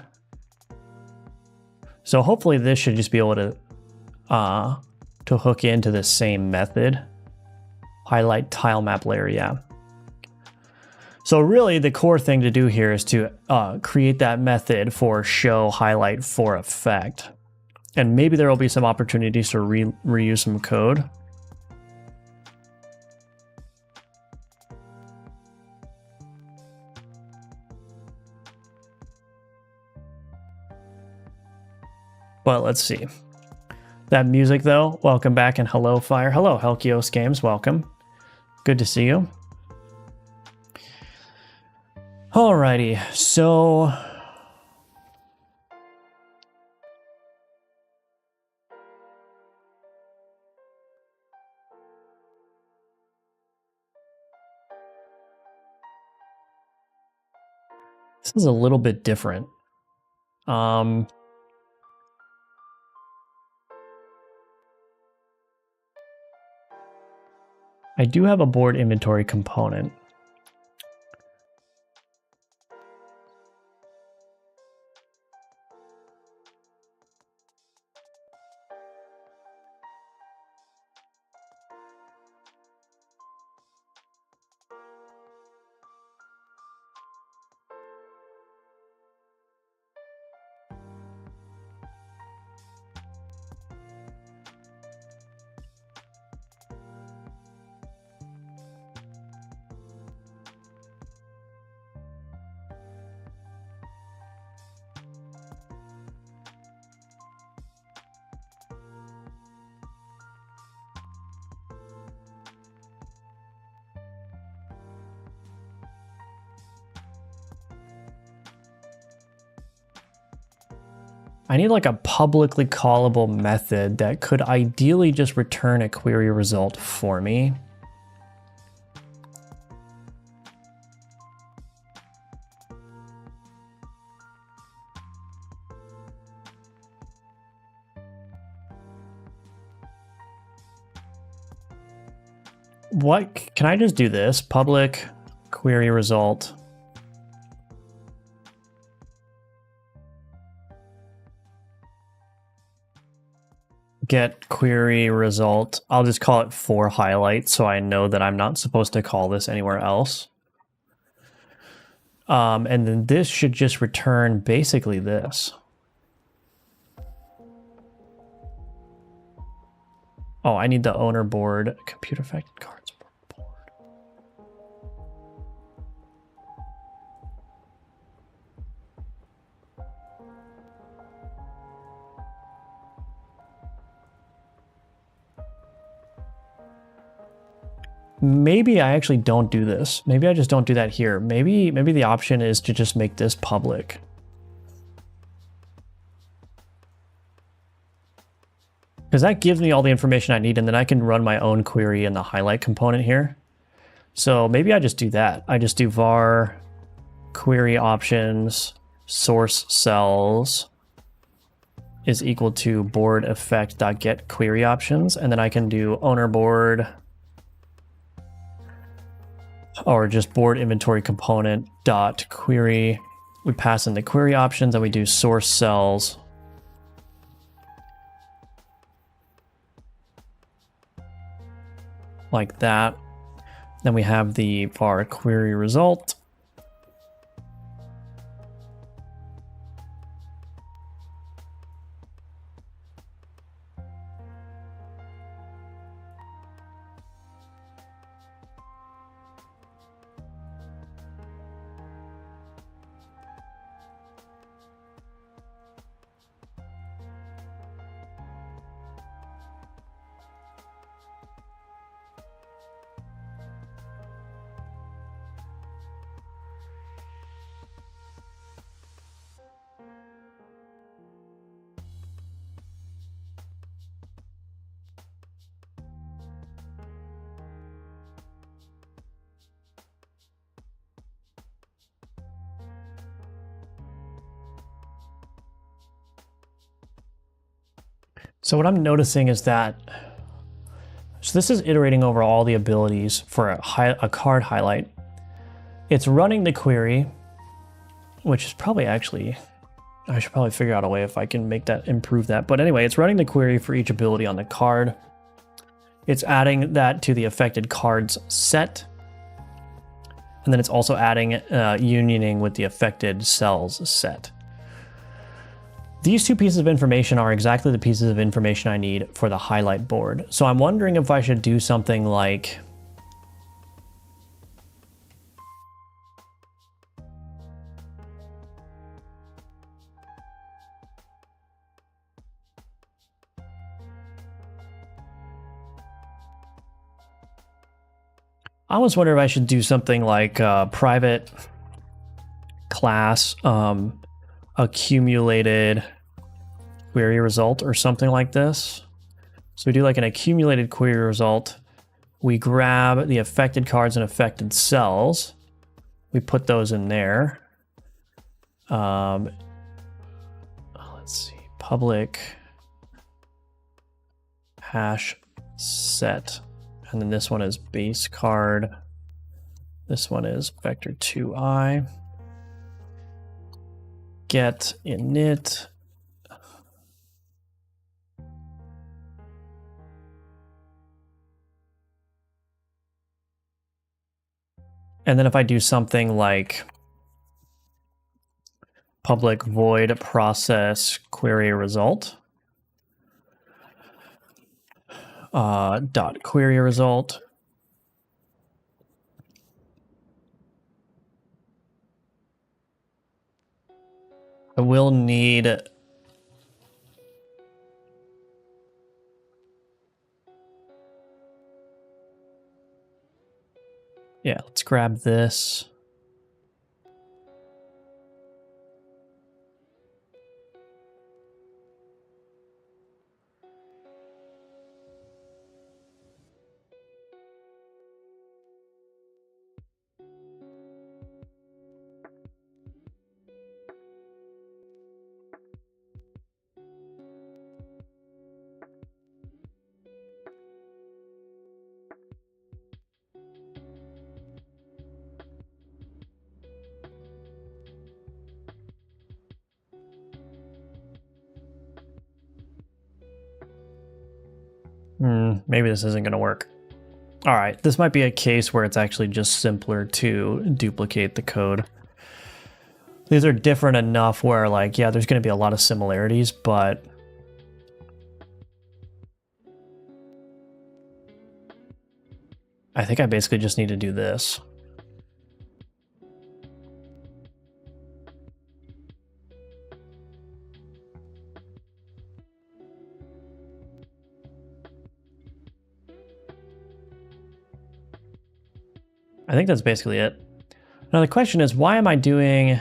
So hopefully this should just be able to hook into the same method. Highlight tile map layer, yeah. So really the core thing to do here is to create that method for show highlight for effect. And maybe there will be some opportunities to reuse some code. But let's see. That music though, welcome back and hello Fire. Hello Helkios Games, welcome. Good to see you. Alrighty, so this is a little bit different. I do have a board inventory component. I need like a publicly callable method that could ideally just return a query result for me. What, can I just do this? Public query result. Get query result. I'll just call it for highlight so I know that I'm not supposed to call this anywhere else. And then this should just return basically this. Oh, I need the owner board, computer affected cards board. Maybe I actually don't do this. Maybe I just don't do that here. Maybe the option is to just make this public. Because that gives me all the information I need, and then I can run my own query in the highlight component here. So maybe I just do that. I just do var query options source cells is equal to board effect.get query options, and then I can do owner board or just board inventory component dot query. We pass in the query options and we do source cells. Like that. Then we have the var query result. So what I'm noticing is that, so this is iterating over all the abilities for a card highlight. It's running the query, which is probably actually, I should probably figure out a way if I can make that, improve that. But anyway, it's running the query for each ability on the card. It's adding that to the affected cards set. And then it's also adding unioning with the affected cells set. These two pieces of information are exactly the pieces of information I need for the highlight board. So I'm wondering if I should do something like I was wondering if I should do something like private class accumulated query result or something like this. So we do like an accumulated query result. We grab the affected cards and affected cells. We put those in there. Let's see, public hash set. And then this one is base card. This one is vector2i. Get init. And then if I do something like public void process query result, dot query result, I will need let's grab this. Maybe this isn't going to work. All right, this might be a case where it's actually just simpler to duplicate the code. These are different enough where, like, yeah, there's going to be a lot of similarities, but I think I basically just need to do this. I think that's basically it. Now the question is, why am I doing...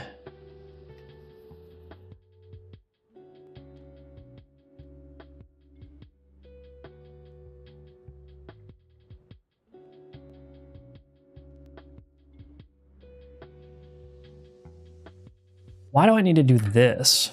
Why do I need to do this?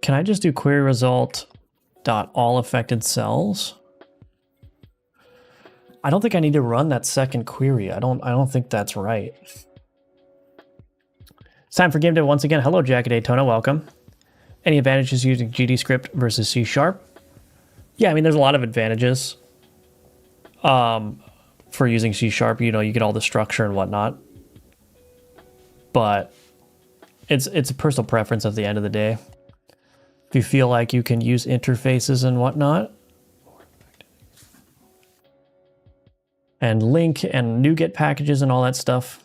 Can I just do query result dot all affected cells? I don't think I need to run that second query. I don't think that's right. It's time for game day once again. Hello, Jack Daytona. Welcome. Any advantages using GDScript versus C#? Yeah, I mean, there's a lot of advantages for using C#. You know, you get all the structure and whatnot. But it's a personal preference at the end of the day. If you feel like you can use interfaces and whatnot, and link and NuGet packages and all that stuff.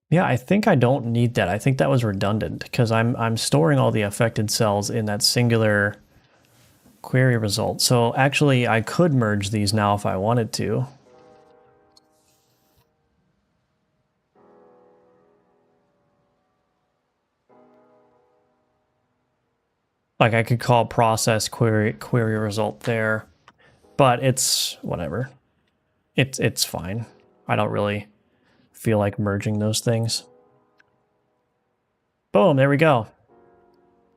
Yeah, I think I don't need that. I think that was redundant because I'm storing all the affected cells in that singular query result. So actually I could merge these now if I wanted to. Like I could call process query result there, but it's whatever. It's fine. I don't really feel like merging those things. Boom, there we go.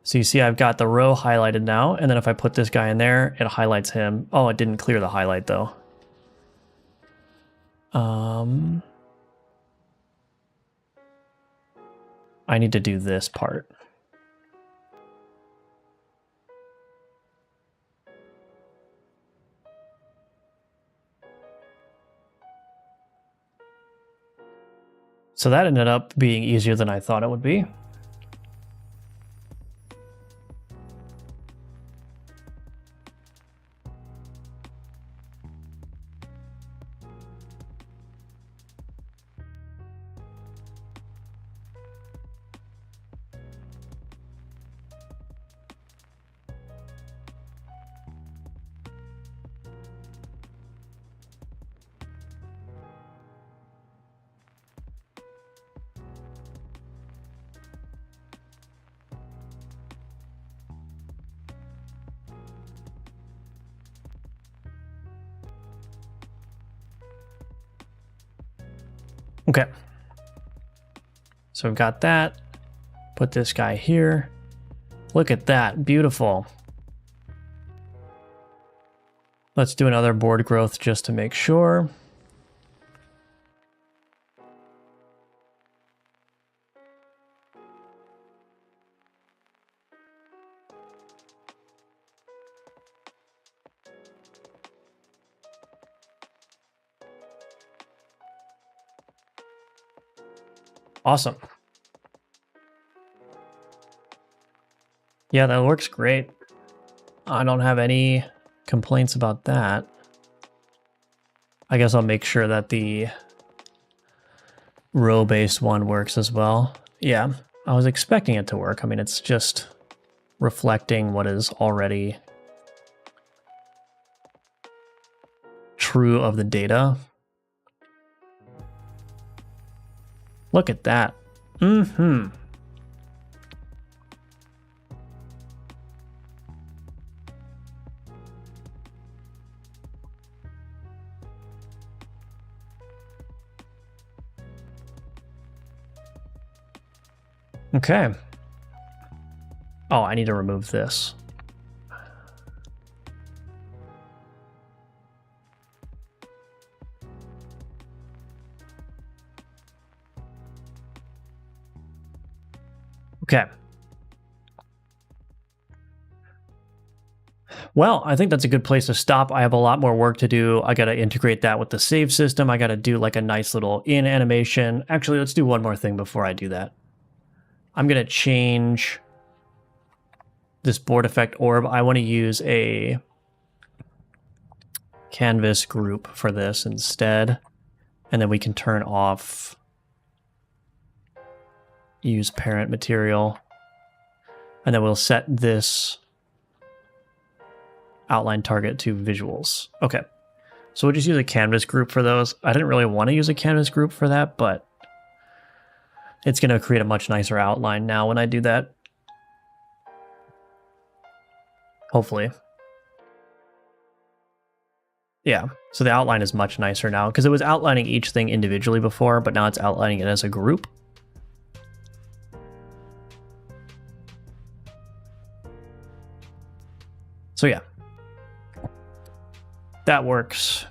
So you see I've got the row highlighted now, and then if I put this guy in there, it highlights him. Oh, it didn't clear the highlight though. I need to do this part. So that ended up being easier than I thought it would be. Okay. So we've got that. Put this guy here. Look at that. Beautiful. Let's do another board growth just to make sure. Awesome. Yeah, that works great. I don't have any complaints about that. I guess I'll make sure that the row-based one works as well. Yeah, I was expecting it to work. I mean, it's just reflecting what is already true of the data. Look at that. Mm-hmm. Okay. Oh, I need to remove this. Okay. Well, I think that's a good place to stop. I have a lot more work to do. I got to integrate that with the save system. I got to do like a nice little in animation. Actually, let's do one more thing before I do that. I'm going to change this board effect orb. I want to use a canvas group for this instead. And then we can turn off use parent material. And then we'll set this outline target to visuals. Okay. So we'll just use a canvas group for those. I didn't really want to use a canvas group for that, but it's going to create a much nicer outline now when I do that. Hopefully. Yeah, so the outline is much nicer now because it was outlining each thing individually before, but now it's outlining it as a group. So yeah, that works.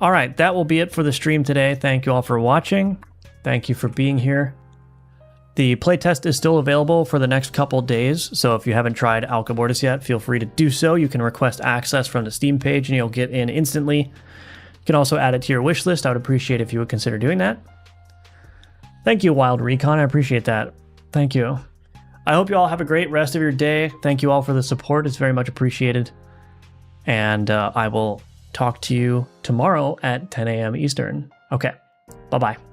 All right, that will be it for the stream today. Thank you all for watching. Thank you for being here. The playtest is still available for the next couple days, so if you haven't tried Alchemortis yet, feel free to do so. You can request access from the Steam page and you'll get in instantly. You can also add it to your wish list. I would appreciate if you would consider doing that. Thank you, Wild Recon. I appreciate that. Thank you. I hope you all have a great rest of your day. Thank you all for the support. It's very much appreciated. And I will talk to you tomorrow at 10 a.m. Eastern. Okay, bye-bye.